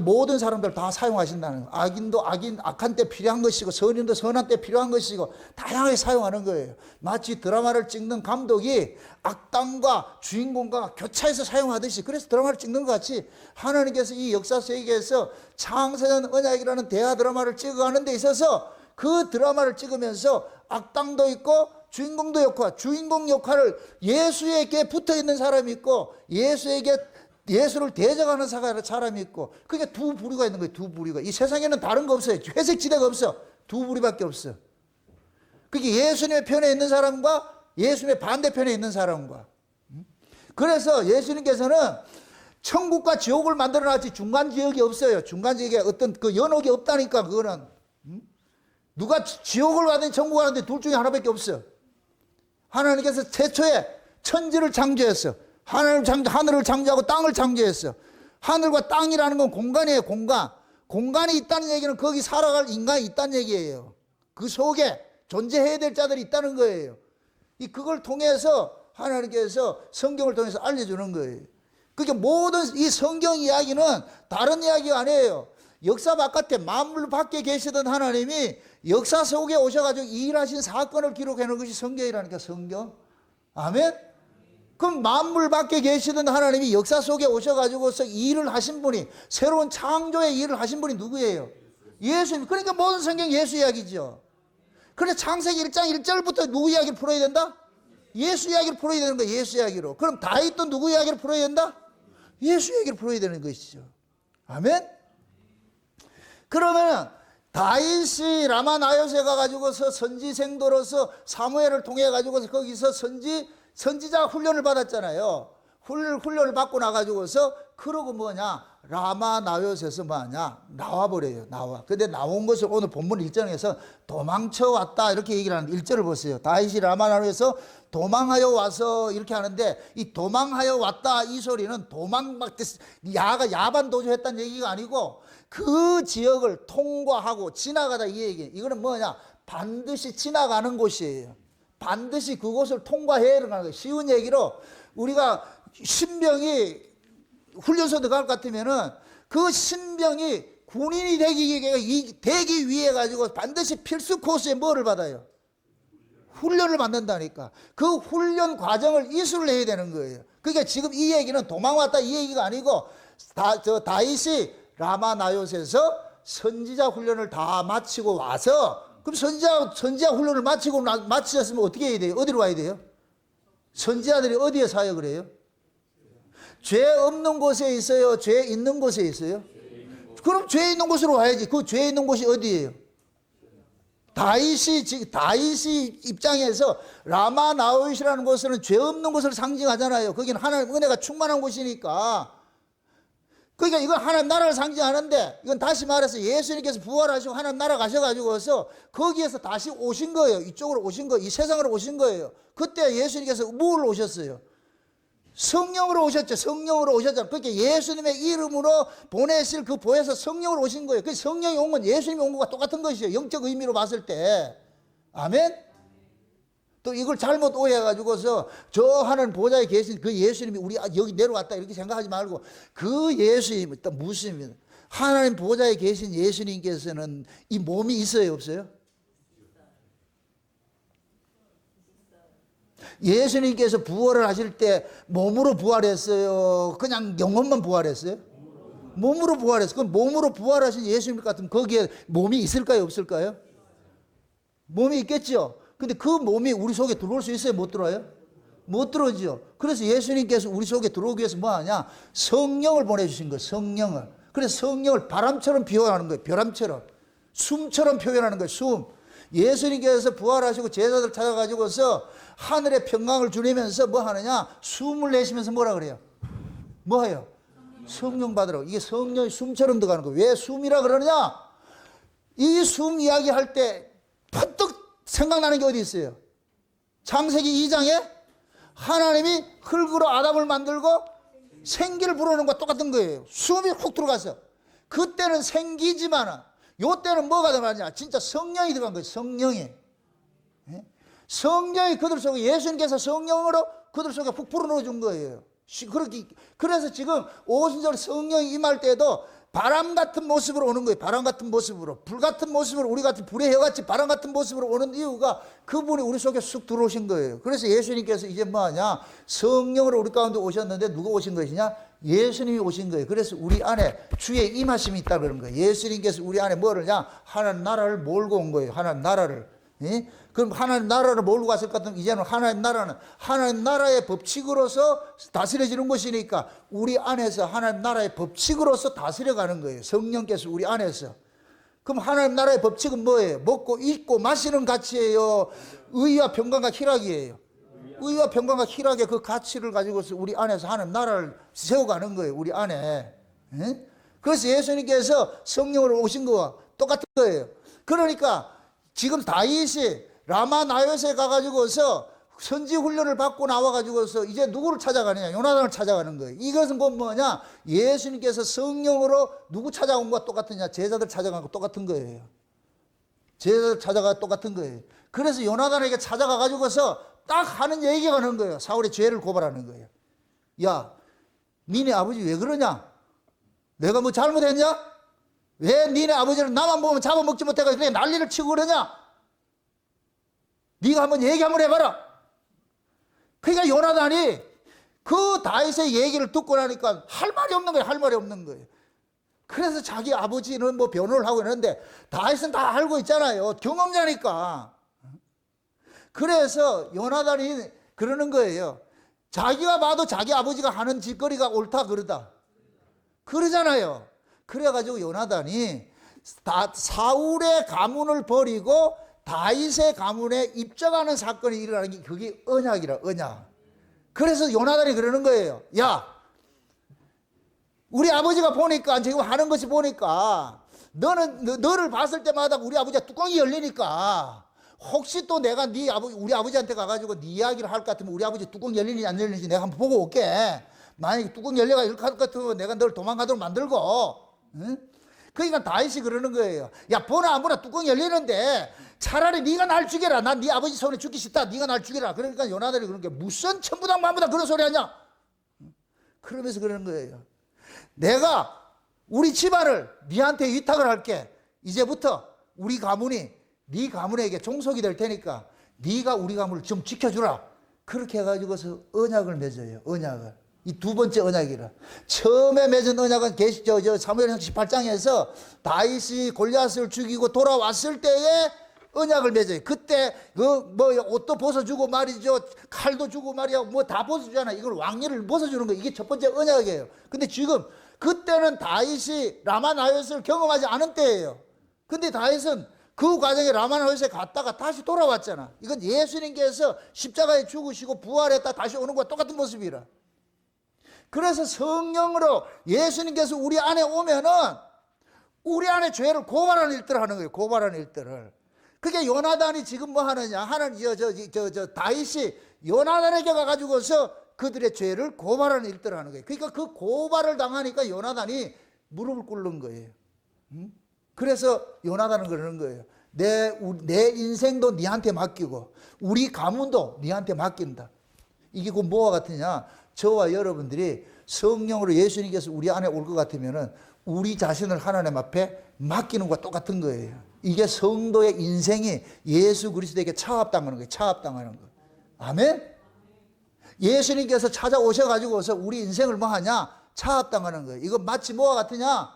S1: 모든 사람들 다 사용하신다는 거예요. 악인도 악한 때 필요한 것이고 선인도 선한 때 필요한 것이고 다양하게 사용하는 거예요. 마치 드라마를 찍는 감독이 악당과 주인공과 교차해서 사용하듯이 그래서 드라마를 찍는 것 같이 하나님께서 이 역사 세계에서 창세전 언약이라는 대하 드라마를 찍어가는 데 있어서 그 드라마를 찍으면서 악당도 있고 주인공도 있고 주인공 역할을 예수에게 붙어있는 사람이 있고 예수를 대적하는 사람이 있고 그게 두 부류가 있는 거예요. 두 부류가. 이 세상에는 다른 거 없어요. 회색 지대가 없어. 두 부류밖에 없어. 그게 예수님의 편에 있는 사람과 예수님의 반대편에 있는 사람과. 그래서 예수님께서는 천국과 지옥을 만들어 놨지 중간 지역이 없어요. 중간 지역에 어떤 그 연옥이 없다니까 그거는. 누가 지옥을 가든 천국을 가든 둘 중에 하나밖에 없어. 하나님께서 최초에 천지를 창조했어. 하늘을 창조하고 땅을 창조했어. 하늘과 땅이라는 건 공간이에요. 공간이 있다는 얘기는 거기 살아갈 인간이 있다는 얘기예요. 그 속에 존재해야 될 자들이 있다는 거예요. 그걸 통해서 하나님께서 성경을 통해서 알려주는 거예요. 그러니까 모든 이 성경 이야기는 다른 이야기가 아니에요. 역사 바깥에 만물 밖에 계시던 하나님이 역사 속에 오셔가지고 일하신 사건을 기록해 놓은 것이 성경이라니까. 성경. 아멘. 그럼 만물 밖에 계시던 하나님이 역사 속에 오셔가지고서 일을 하신 분이 새로운 창조의 일을 하신 분이 누구예요? 예수님. 그러니까 모든 성경 예수 이야기죠. 그래서 창세기 1장 1절부터 누구 이야기를 풀어야 된다? 예수 이야기를 풀어야 되는 거예요. 예수 이야기로. 그럼 다윗도 누구 이야기를 풀어야 된다? 예수 이야기를 풀어야 되는 것이죠. 아멘. 그러면 다윗이 라마나요스에 가가지고서 선지생도로서 사무엘을 통해 가지고서 거기서 선지자 훈련을 받았잖아요. 훈련을 받고 나가지고서 그러고 라마나요스에서 나와버려요. 근데 나온 것을 오늘 본문 1절에서 도망쳐 왔다 이렇게 얘기를 하는데 1절을 보세요. 다윗이 라마나요스에서 도망하여 와서 이렇게 하는데 이 도망하여 왔다 이 소리는 야반 도주했다는 얘기가 아니고 그 지역을 통과하고 지나가다 이 얘기. 이거는 반드시 지나가는 곳이에요. 반드시 그곳을 통과해야 하는 거예요. 쉬운 얘기로 우리가 신병이 훈련소 들어갈 것 같으면은 그 신병이 군인이 되기 위해 가지고 반드시 필수 코스에 뭐를 받아요? 훈련을 받는다니까. 그 훈련 과정을 이수를 해야 되는 거예요. 그러니까 지금 이 얘기는 도망왔다 이 얘기가 아니고 다윗이 라마나요스에서 선지자 훈련을 다 마치고 와서 그럼 선지자 훈련을 마치셨으면 어떻게 해야 돼요? 어디로 와야 돼요? 선지자들이 어디에 사역을 해요? 죄 없는 곳에 있어요? 죄 있는 곳에 있어요? 그럼 죄 있는 곳으로 와야지. 그 죄 있는 곳이 어디예요? 다윗이 입장에서 라마 나오잇이라는 곳은 죄 없는 곳을 상징하잖아요. 거기는 하나님 은혜가 충만한 곳이니까. 그러니까 이건 하나님 나라를 상징하는데, 이건 다시 말해서 예수님께서 부활하시고 하나님 나라 가셔가지고서 거기에서 다시 오신 거예요. 이쪽으로 오신 거예요. 이 세상으로 오신 거예요. 그때 예수님께서 무엇을 오셨어요? 성령으로 오셨죠. 성령으로 오셨잖아요. 그러니까 예수님의 이름으로 보내실 그 보혜사 성령으로 오신 거예요. 그 성령이 온 건 예수님이 온 것과 똑같은 것이에요. 영적 의미로 봤을 때. 아멘? 또 이걸 잘못 오해해가지고서 저 하는 보좌에 계신 그 예수님이 우리 여기 내려왔다 이렇게 생각하지 말고, 그 예수님, 또 무슨 하나님 보좌에 계신 예수님께서는 이 몸이 있어요, 없어요? 예수님께서 부활을 하실 때 몸으로 부활했어요? 그냥 영혼만 부활했어요? 몸으로 부활했어요. 그럼 몸으로 부활하신 예수님 같으면 거기에 몸이 있을까요, 없을까요? 몸이 있겠죠. 근데 그 몸이 우리 속에 들어올 수 있어요, 못 들어와요? 못 들어오죠. 그래서 예수님께서 우리 속에 들어오기 위해서 뭐 하냐? 성령을 보내주신 거예요, 성령을. 그래서 성령을 바람처럼 표현하는 거예요, 바람처럼. 숨처럼 표현하는 거예요, 숨. 예수님께서 부활하시고 제자들 찾아가지고서 하늘의 평강을 주리면서 뭐 하느냐? 숨을 내쉬면서 뭐라 그래요? 뭐 해요? 성령 받으라고. 이게 성령이 숨처럼 들어가는 거예요. 왜 숨이라 그러느냐? 이 숨 이야기 할 때 퍼뜩 생각나는 게 어디 있어요? 창세기 2장에 하나님이 흙으로 아담을 만들고 생기를 불어넣는 것과 똑같은 거예요. 숨이 훅 들어가서. 그때는 생기지만은 요때는 뭐가 들어가냐? 진짜 성령이 들어간 거예요. 성령이. 성령이 그들 속에, 예수님께서 성령으로 그들 속에 푹 불어넣어 준 거예요. 그래서 지금 오순절 성령이 임할 때도 바람 같은 모습으로 오는 거예요. 바람 같은 모습으로. 불 같은 모습으로, 우리 같은 불의 혀같이 바람 같은 모습으로 오는 이유가 그분이 우리 속에 쑥 들어오신 거예요. 그래서 예수님께서 이제 뭐 하냐? 성령으로 우리 가운데 오셨는데 누가 오신 것이냐? 예수님이 오신 거예요. 그래서 우리 안에 주의 임하심이 있다 그런 거예요. 예수님께서 우리 안에 뭐를냐? 하나님 나라를 몰고 온 거예요. 하나님 나라를. 예? 그럼 하나님 나라를 몰고 갔을 것 같으면 이제는 하나님 나라는 하나님 나라의 법칙으로서 다스려지는 것이니까 우리 안에서 하나님 나라의 법칙으로서 다스려가는 거예요. 성령께서 우리 안에서. 그럼 하나님 나라의 법칙은 뭐예요? 먹고 입고 마시는 가치예요? 의와 평강과 희락이에요? 의와 평강과 희락의 그 가치를 가지고서 우리 안에서 하나님 나라를 세워가는 거예요. 우리 안에. 예? 그래서 예수님께서 성령으로 오신 거와 똑같은 거예요. 그러니까 지금 다윗이 라마 나요스에 가가지고서 선지 훈련을 받고 나와가지고서 이제 누구를 찾아가느냐? 요나단을 찾아가는 거예요. 이것은 뭐냐? 예수님께서 성령으로 누구 찾아온 것과 똑같으냐? 제자들 찾아간 것 똑같은 거예요. 제자들 찾아가 똑같은 거예요. 그래서 요나단에게 찾아가가지고서 딱 하는 얘기가 하는 거예요. 사울의 죄를 고발하는 거예요. 야, 니네 아버지 왜 그러냐? 내가 뭐 잘못했냐? 왜 니네 아버지는 나만 보면 잡아먹지 못해가 그래 난리를 치고 그러냐? 네가 한번 얘기 한번 해봐라. 그러니까 요나단이 그 다윗의 얘기를 듣고 나니까 할 말이 없는 거예요. 할 말이 없는 거예요. 그래서 자기 아버지는 뭐 변호를 하고 있는데 다윗은 다 알고 있잖아요. 경험자니까. 그래서 요나단이 그러는 거예요. 자기가 봐도 자기 아버지가 하는 짓거리가 옳다 그러다. 그러잖아요. 그래가지고 요나단이 사울의 가문을 버리고 다윗의 가문에 입적하는 사건이 일어나는 게 그게 언약이라, 언약. 그래서 요나단이 그러는 거예요. 야, 우리 아버지가 보니까 지금 하는 것이 보니까 너를 봤을 때마다 우리 아버지가 뚜껑이 열리니까 혹시 또 내가 우리 아버지한테 가가지고 네 이야기를 할 것 같으면 우리 아버지 뚜껑 열리는지 안 열리는지 내가 한번 보고 올게. 만약에 뚜껑 열려가 이렇게 할 것 같으면 내가 널 도망가도록 만들고. 응? 그러니까 다윗이 그러는 거예요. 야, 보나 안 보나 뚜껑 열리는데 차라리 네가 날 죽여라. 난 네 아버지 손에 죽기 싫다. 네가 날 죽여라. 그러니까 요나단이 그런 게 무슨 천부당 만부당 그런 소리 하냐? 그러면서 그러는 거예요. 내가 우리 집안을 네한테 위탁을 할게. 이제부터 우리 가문이 네 가문에게 종속이 될 테니까 네가 우리 가문을 좀 지켜주라. 그렇게 해가지고서 언약을 맺어요. 언약을. 이 두 번째 언약이라. 처음에 맺은 언약은 사무엘상 18장에서 다윗이 골리앗을 죽이고 돌아왔을 때에 언약을 맺어요. 그때 옷도 벗어주고 말이죠. 칼도 주고 말이야. 뭐 다 벗어주잖아. 이걸 왕위를 벗어주는 거. 이게 첫 번째 언약이에요. 근데 지금 그때는 다윗이 라마나요스를 경험하지 않은 때예요. 근데 다윗은 그 과정에 라마나요스에 갔다가 다시 돌아왔잖아. 이건 예수님께서 십자가에 죽으시고 부활했다 다시 오는 것과 똑같은 모습이라. 그래서 성령으로 예수님께서 우리 안에 오면은 우리 안에 죄를 고발하는 일들을 하는 거예요. 고발하는 일들을. 그게 요나단이 지금 뭐 하느냐? 다윗이 요나단에게 가가지고서 그들의 죄를 고발하는 일들을 하는 거예요. 그러니까 그 고발을 당하니까 요나단이 무릎을 꿇는 거예요. 그래서 요나단은 그러는 거예요. 내 인생도 네한테 맡기고 우리 가문도 네한테 맡긴다. 이게 그 뭐와 같으냐? 저와 여러분들이 성령으로 예수님께서 우리 안에 올 것 같으면은 우리 자신을 하나님 앞에 맡기는 것과 똑같은 거예요. 이게 성도의 인생이 예수 그리스도에게 차압당하는 거예요. 차압당하는 거. 아멘? 예수님께서 찾아오셔가지고서 우리 인생을 뭐 하냐? 차압당하는 거예요. 이거 마치 뭐와 같으냐?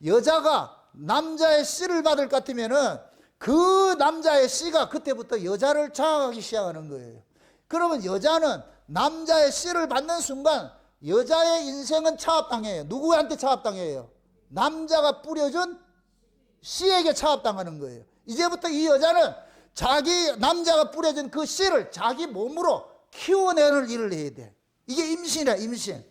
S1: 여자가 남자의 씨를 받을 것 같으면은 그 남자의 씨가 그때부터 여자를 장악하기 시작하는 거예요. 그러면 여자는 남자의 씨를 받는 순간 여자의 인생은 차압당해요. 누구한테 차압당해요? 남자가 뿌려준 씨에게 차압당하는 거예요. 이제부터 이 여자는 남자가 뿌려준 그 씨를 자기 몸으로 키워내는 일을 해야 돼. 이게 임신이야, 임신.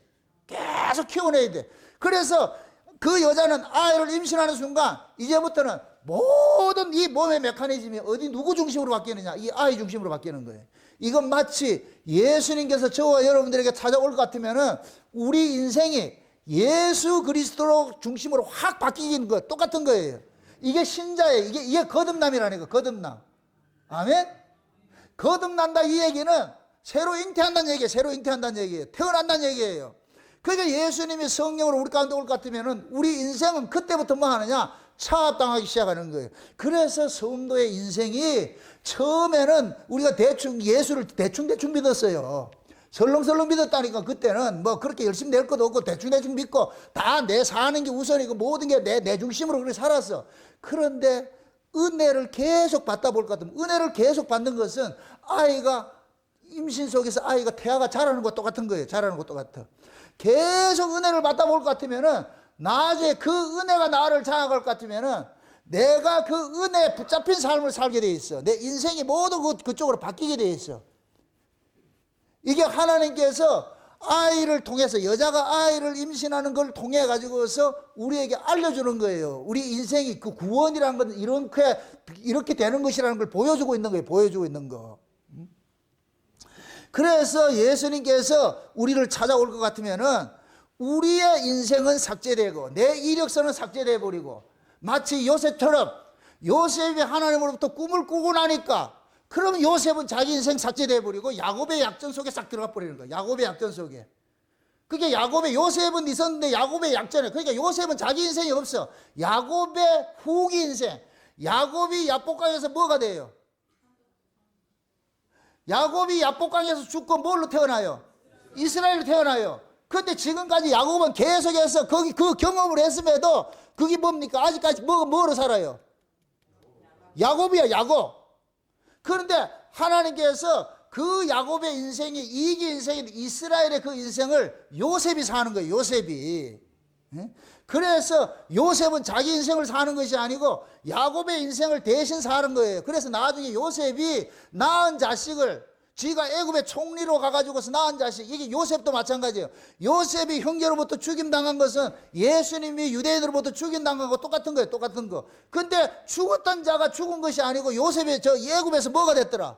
S1: 계속 키워내야 돼. 그래서 그 여자는 아이를 임신하는 순간 이제부터는 모든 이 몸의 메커니즘이 누구 중심으로 바뀌느냐? 이 아이 중심으로 바뀌는 거예요. 이건 마치 예수님께서 저와 여러분들에게 찾아올 것 같으면은 우리 인생이 예수 그리스도 중심으로 확 바뀌는 거 똑같은 거예요. 이게 신자예요. 이게 거듭남이라니까, 거듭남. 아멘? 거듭난다 이 얘기는 새로 잉태한다는 얘기예요. 새로 잉태한다는 얘기예요. 태어난다는 얘기예요. 그러니까 예수님이 성령으로 우리 가운데 올 것 같으면은 우리 인생은 그때부터 뭐 하느냐? 차압당하기 시작하는 거예요. 그래서 성도의 인생이 처음에는 우리가 예수를 대충 믿었어요. 설렁설렁 믿었다니까. 그때는 뭐 그렇게 열심히 낼 것도 없고 대충 믿고 다 내 사는 게 우선이고 모든 게 내 중심으로 그렇게 살았어. 그런데 은혜를 계속 받다 볼 것 같으면 은혜를 계속 받는 것은 아이가 임신 속에서 아이가 태아가 자라는 것과 똑같은 거예요. 자라는 것도 같아. 계속 은혜를 받다 볼 것 같으면은 나중에 그 은혜가 나를 장악할 것 같으면은 내가 그 은혜에 붙잡힌 삶을 살게 돼 있어. 내 인생이 모두 그쪽으로 바뀌게 돼 있어. 이게 하나님께서 아이를 통해서 여자가 아이를 임신하는 걸 통해 가지고서 우리에게 알려주는 거예요. 우리 인생이 그 구원이라는 건 이렇게 되는 것이라는 걸 보여주고 있는 거예요. 보여주고 있는 거. 그래서 예수님께서 우리를 찾아올 것 같으면은 우리의 인생은 삭제되고 내 이력서는 삭제돼 버리고 마치 요셉처럼 요셉이 하나님으로부터 꿈을 꾸고 나니까 그러면 요셉은 자기 인생 삭제돼 버리고 야곱의 약전 속에 싹 들어가 버리는 거야. 야곱의 약전 속에. 그게 요셉은 있었는데 야곱의 약전에. 그러니까 요셉은 자기 인생이 없어. 야곱의 후기 인생. 야곱이 야복강에서 뭐가 돼요? 야곱이 야복강에서 죽고 뭘로 태어나요? 이스라엘로 태어나요. 근데 지금까지 야곱은 계속해서 거기 그 경험을 했음에도 그게 뭡니까? 아직까지 뭐로 살아요? 야곱이야, 야곱. 그런데 하나님께서 그 야곱의 인생이 이기 인생인 이스라엘의 그 인생을 요셉이 사는 거예요. 요셉이. 그래서 요셉은 자기 인생을 사는 것이 아니고 야곱의 인생을 대신 사는 거예요. 그래서 나중에 요셉이 낳은 자식을 지가 애굽의 총리로 가가지고서 낳은 자식, 이게 요셉도 마찬가지예요. 요셉이 형제로부터 죽임당한 것은 예수님이 유대인으로부터 죽임당한 거 똑같은 거예요. 똑같은 거. 근데 죽었던 자가 죽은 것이 아니고 요셉이 애굽에서 뭐가 됐더라?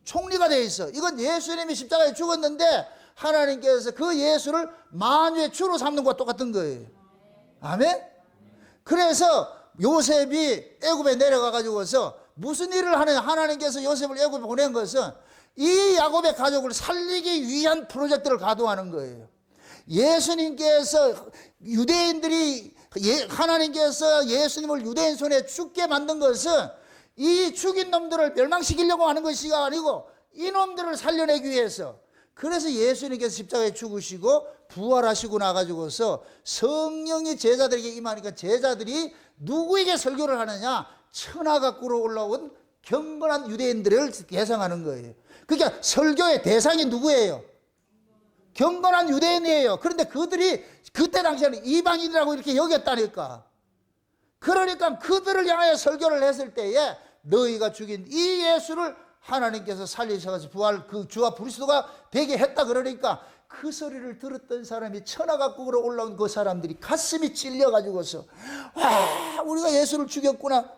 S1: 총리가 돼 있어. 이건 예수님이 십자가에 죽었는데 하나님께서 그 예수를 만유의 주로 삼는 것과 똑같은 거예요. 아멘? 그래서 요셉이 애굽에 내려가가지고서 무슨 일을 하느냐? 하나님께서 요셉을 애굽에 보낸 것은 이 야곱의 가족을 살리기 위한 프로젝트를 가동하는 거예요. 예수님께서 하나님께서 예수님을 유대인 손에 죽게 만든 것은 이 죽인 놈들을 멸망시키려고 하는 것이 아니고 이놈들을 살려내기 위해서. 그래서 예수님께서 십자가에 죽으시고 부활하시고 나가지고서 성령이 제자들에게 임하니까 제자들이 누구에게 설교를 하느냐? 천하 밖으로 올라온 경건한 유대인들을 대상하는 거예요. 그러니까 설교의 대상이 누구예요? 경건한 유대인이에요. 그런데 그들이 그때 당시에는 이방인이라고 이렇게 여겼다니까. 그러니까 그들을 향하여 설교를 했을 때에 너희가 죽인 이 예수를 하나님께서 살리셔서 부활 그 주와 그리스도가 되게 했다 그러니까 그 소리를 들었던 사람이 천하각국으로 올라온 그 사람들이 가슴이 찔려가지고서 와 우리가 예수를 죽였구나.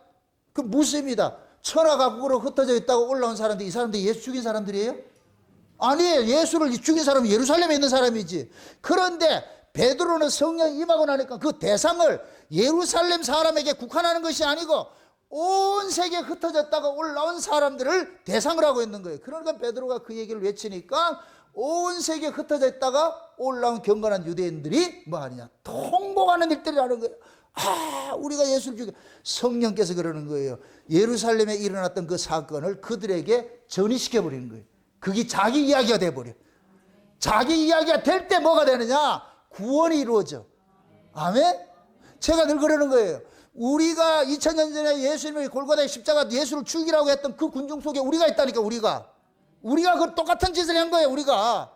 S1: 그 무엇입니다. 천하각국으로 흩어져 있다고 올라온 사람들이 이 사람들이 예수 죽인 사람들이에요? 아니에요. 예수를 죽인 사람은 예루살렘에 있는 사람이지. 그런데 베드로는 성령이 임하고 나니까 그 대상을 예루살렘 사람에게 국한하는 것이 아니고 온 세계에 흩어졌다가 올라온 사람들을 대상을 하고 있는 거예요. 그러니까 베드로가 그 얘기를 외치니까 온 세계에 흩어져 있다가 올라온 경건한 유대인들이 뭐 하느냐 통곡하는 일들이라는 거예요. 아 우리가 예수를 죽여. 성령께서 그러는 거예요. 예루살렘에 일어났던 그 사건을 그들에게 전이시켜버리는 거예요. 그게 자기 이야기가 돼버려. 자기 이야기가 될 때 뭐가 되느냐? 구원이 이루어져. 아멘? 제가 늘 그러는 거예요. 우리가 2000년 전에 예수님의 골고다의 십자가 예수를 죽이라고 했던 그 군중 속에 우리가 있다니까. 우리가 그 똑같은 짓을 한 거예요. 우리가.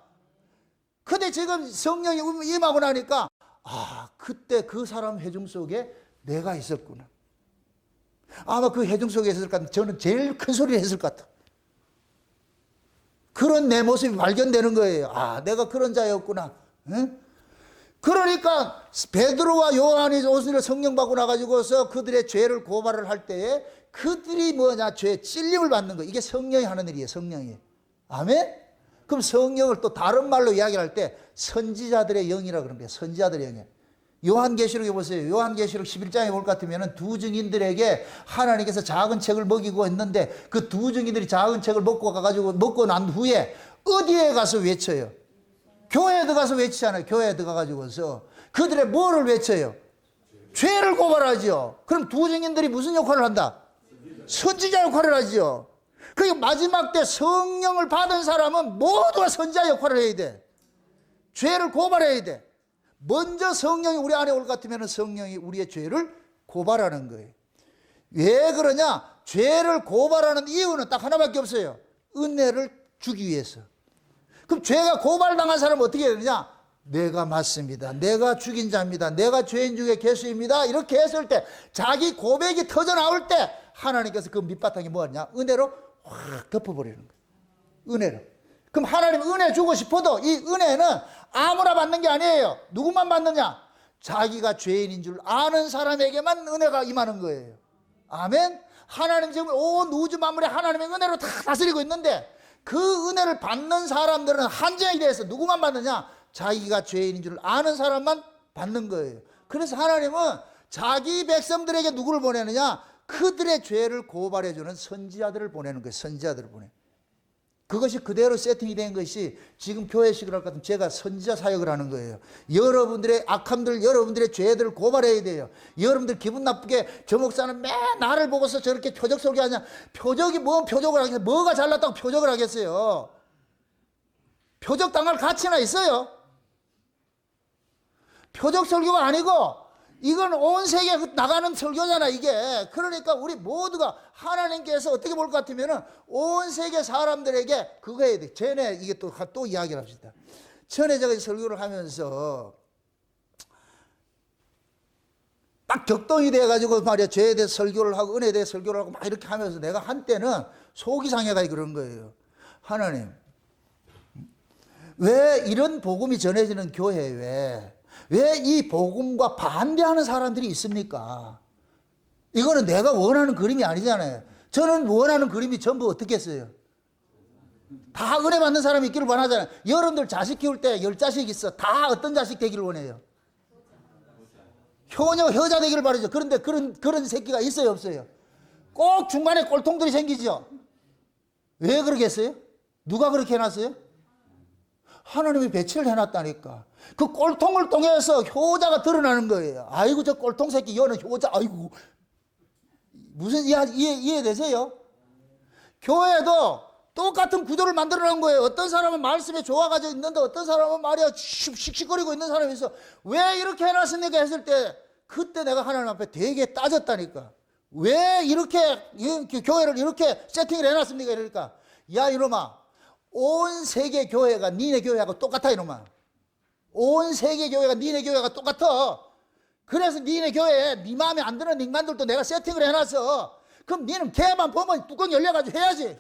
S1: 근데 지금 성령이 임하고 나니까 아 그때 그 사람 회중 속에 내가 있었구나. 아마 그 회중 속에 있었을 것 같은데 저는 제일 큰 소리를 했을 것 같아. 그런 내 모습이 발견되는 거예요. 아 내가 그런 자였구나. 응? 그러니까 베드로와 요한이 오순절 성령 받고 나가지고서 그들의 죄를 고발을 할 때에 그들이 뭐냐 죄 찔림을 받는 거. 이게 성령이 하는 일이에요. 성령이. 아멘? 그럼 성령을 또 다른 말로 이야기할 때 선지자들의 영이라고 그러는 거예요. 선지자들의 영이에요. 요한계시록에 보세요. 요한계시록 11장에 볼 것 같으면 두 증인들에게 하나님께서 작은 책을 먹이고 했는데 그 두 증인들이 작은 책을 먹고 가가지고 먹고 난 후에 어디에 가서 외쳐요? 교회에 들어가서 외치잖아요. 교회에 들어가가지고서 그들의 뭐를 외쳐요? 죄를 고발하죠. 그럼 두 증인들이 무슨 역할을 한다? 선지자 역할을 하죠. 그러니까 마지막 때 성령을 받은 사람은 모두가 선지자 역할을 해야 돼. 죄를 고발해야 돼. 먼저 성령이 우리 안에 올 것 같으면 성령이 우리의 죄를 고발하는 거예요. 왜 그러냐? 죄를 고발하는 이유는 딱 하나밖에 없어요. 은혜를 주기 위해서. 그럼 죄가 고발당한 사람은 어떻게 해야 되느냐? 내가 맞습니다. 내가 죽인 자입니다. 내가 죄인 중에 개수입니다. 이렇게 했을 때 자기 고백이 터져 나올 때 하나님께서 그 밑바탕이 뭐냐? 은혜로 확 덮어버리는 거예요. 은혜로. 그럼 하나님 은혜 주고 싶어도 이 은혜는 아무나 받는 게 아니에요. 누구만 받느냐? 자기가 죄인인 줄 아는 사람에게만 은혜가 임하는 거예요. 아멘? 하나님 지금 온 우주 만물에 하나님의 은혜로 다 다스리고 있는데 그 은혜를 받는 사람들은 한정이 돼서 누구만 받느냐? 자기가 죄인인 줄 아는 사람만 받는 거예요. 그래서 하나님은 자기 백성들에게 누구를 보내느냐? 그들의 죄를 고발해주는 선지자들을 보내는 거예요. 선지자들을 보내. 그것이 그대로 세팅이 된 것이 지금 교회식을 할 것 같으면 제가 선지자 사역을 하는 거예요. 여러분들의 악함들, 여러분들의 죄들을 고발해야 돼요. 여러분들 기분 나쁘게 저 목사는 매 나를 보고서 저렇게 표적 설교하냐. 표적이 뭔 표적을 하겠어요. 뭐가 잘났다고 표적을 하겠어요. 표적 당할 가치나 있어요. 표적 설교가 아니고 이건 온 세계에 나가는 설교잖아 이게. 그러니까 우리 모두가 하나님께서 어떻게 볼 것 같으면 온 세계 사람들에게 그거 해야 돼. 전에 이게 또 이야기를 합시다. 전에 제가 설교를 하면서 딱 격동이 돼가지고 말이야 죄에 대해서 설교를 하고 은혜에 대해서 설교를 하고 막 이렇게 하면서 내가 한때는 속이 상해가 그런 거예요. 하나님 왜 이런 복음이 전해지는 교회에 왜 이 복음과 반대하는 사람들이 있습니까? 이거는 내가 원하는 그림이 아니잖아요. 저는 원하는 그림이 전부 어떻게 했어요? 다 은혜 받는 사람이 있기를 원하잖아요. 여러분들 자식 키울 때 10자식 있어. 다 어떤 자식 되기를 원해요? 효녀, 효자 되기를 바라죠. 그런데 그런 새끼가 있어요, 없어요? 꼭 중간에 꼴통들이 생기죠. 왜 그러겠어요? 누가 그렇게 해놨어요? 하나님이 배치를 해놨다니까. 그 꼴통을 통해서 효자가 드러나는 거예요. 아이고 저 꼴통 새끼 여는 효자. 아이고 무슨 이해되세요? 교회도 똑같은 구조를 만들어 놓은 거예요. 어떤 사람은 말씀에 좋아가지고 있는데 어떤 사람은 말이야 씩씩거리고 있는 사람이 있어. 왜 이렇게 해놨습니까 했을 때 그때 내가 하나님 앞에 되게 따졌다니까. 왜 이렇게 교회를 이렇게 세팅을 해놨습니까? 이러니까 야 이놈아, 온 세계 교회가 니네 교회하고 똑같아 이놈아. 온 세계 교회가 니네 교회가 똑같아. 그래서 니네 교회에 니 마음에 안 드는 인간들도 내가 세팅을 해놨어. 그럼 니는 걔만 보면 뚜껑 열려가지고 해야지.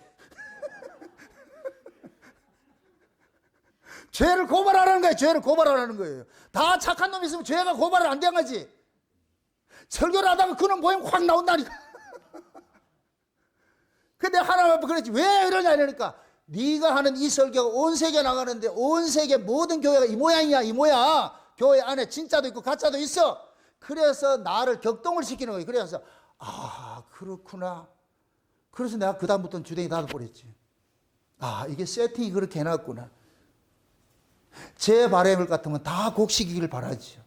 S1: 죄를 고발하라는 거예요. 죄를 고발하라는 거예요. 다 착한 놈이 있으면 죄가 고발을 안 되는 거지. 설교를 하다가 그놈 보이면 확 나온다니까. 근데 하나님 앞에 그랬지. 왜 이러냐 이러니까 네가 하는 이 설교가 온 세계에 나가는데 온 세계 모든 교회가 이 모양이야 이 모양. 교회 안에 진짜도 있고 가짜도 있어. 그래서 나를 격동을 시키는 거예요. 그래서 아 그렇구나. 그래서 내가 그 다음부터는 주댕이 닫아버렸지. 아 이게 세팅이 그렇게 해놨구나. 제 바람을 같으면 다 곡식이기를 바라지요.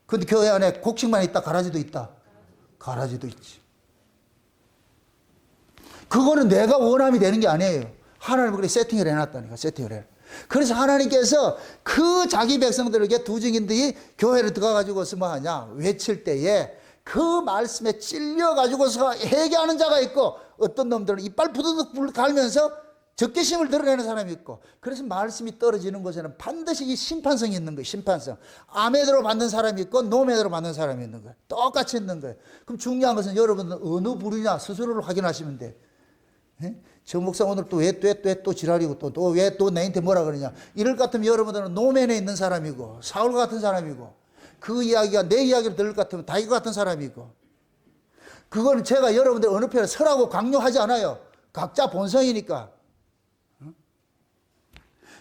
S1: 근데 교회 안에 곡식만 있다 가라지도 있다. 가라지도 있지. 그거는 내가 원함이 되는 게 아니에요. 하나님은 그렇게 세팅을 해놨다니까. 세팅을 해. 그래서 하나님께서 그 자기 백성들에게 두 증인들이 교회를 들어가가지고서 뭐 하냐 외칠 때에 그 말씀에 찔려가지고서 회개하는 자가 있고 어떤 놈들은 이빨 부드득 갈면서 적개심을 드러내는 사람이 있고 그래서 말씀이 떨어지는 곳에는 반드시 이 심판성이 있는 거예요. 심판성. 아멘으로 받는 사람이 있고 노멘으로 받는 사람이 있는 거예요. 똑같이 있는 거예요. 그럼 중요한 것은 여러분은 어느 부류냐 스스로를 확인하시면 돼. 저 목사 오늘 또 또 지랄이고 또 왜 또 나한테 뭐라 그러냐. 이럴 것 같으면 여러분들은 노멘에 있는 사람이고 사울 같은 사람이고 그 이야기가 내 이야기를 들을 것 같으면 다윗 같은 사람이고 그거는 제가 여러분들 어느 편에 서라고 강요하지 않아요. 각자 본성이니까.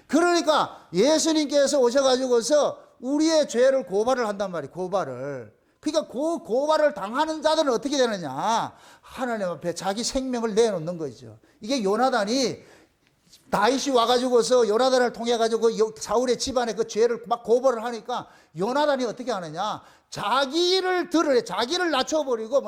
S1: 그러니까 예수님께서 오셔가지고서 우리의 죄를 고발을 한단 말이에요. 고발을. 그러니까 그 고발을 당하는 자들은 어떻게 되느냐. 하나님 앞에 자기 생명을 내놓는 거죠. 이게 요나단이 다윗이 와가지고서 요나단을 통해가지고 사울의 집안에 그 죄를 막 고발을 하니까 요나단이 어떻게 하느냐. 자기를 낮춰버리고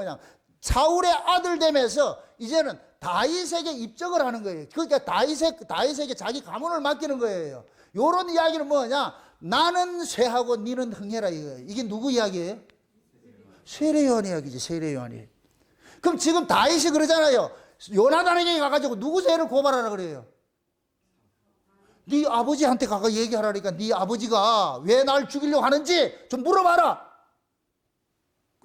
S1: 사울의 아들 되면서 이제는 다윗에게 입적을 하는 거예요. 그러니까 다윗에게 자기 가문을 맡기는 거예요. 요런 이야기는 뭐냐? 나는 쇠하고 니는 흥해라 이거예요. 이게 누구 이야기예요? 세례요한 이야기지. 세례요한이. 그럼 지금 다윗이 그러잖아요. 요나단에게 가가지고 누구 죄를 고발하라 그래요? 네 아버지한테 가서 얘기하라니까 네 아버지가 왜 날 죽이려고 하는지 좀 물어봐라.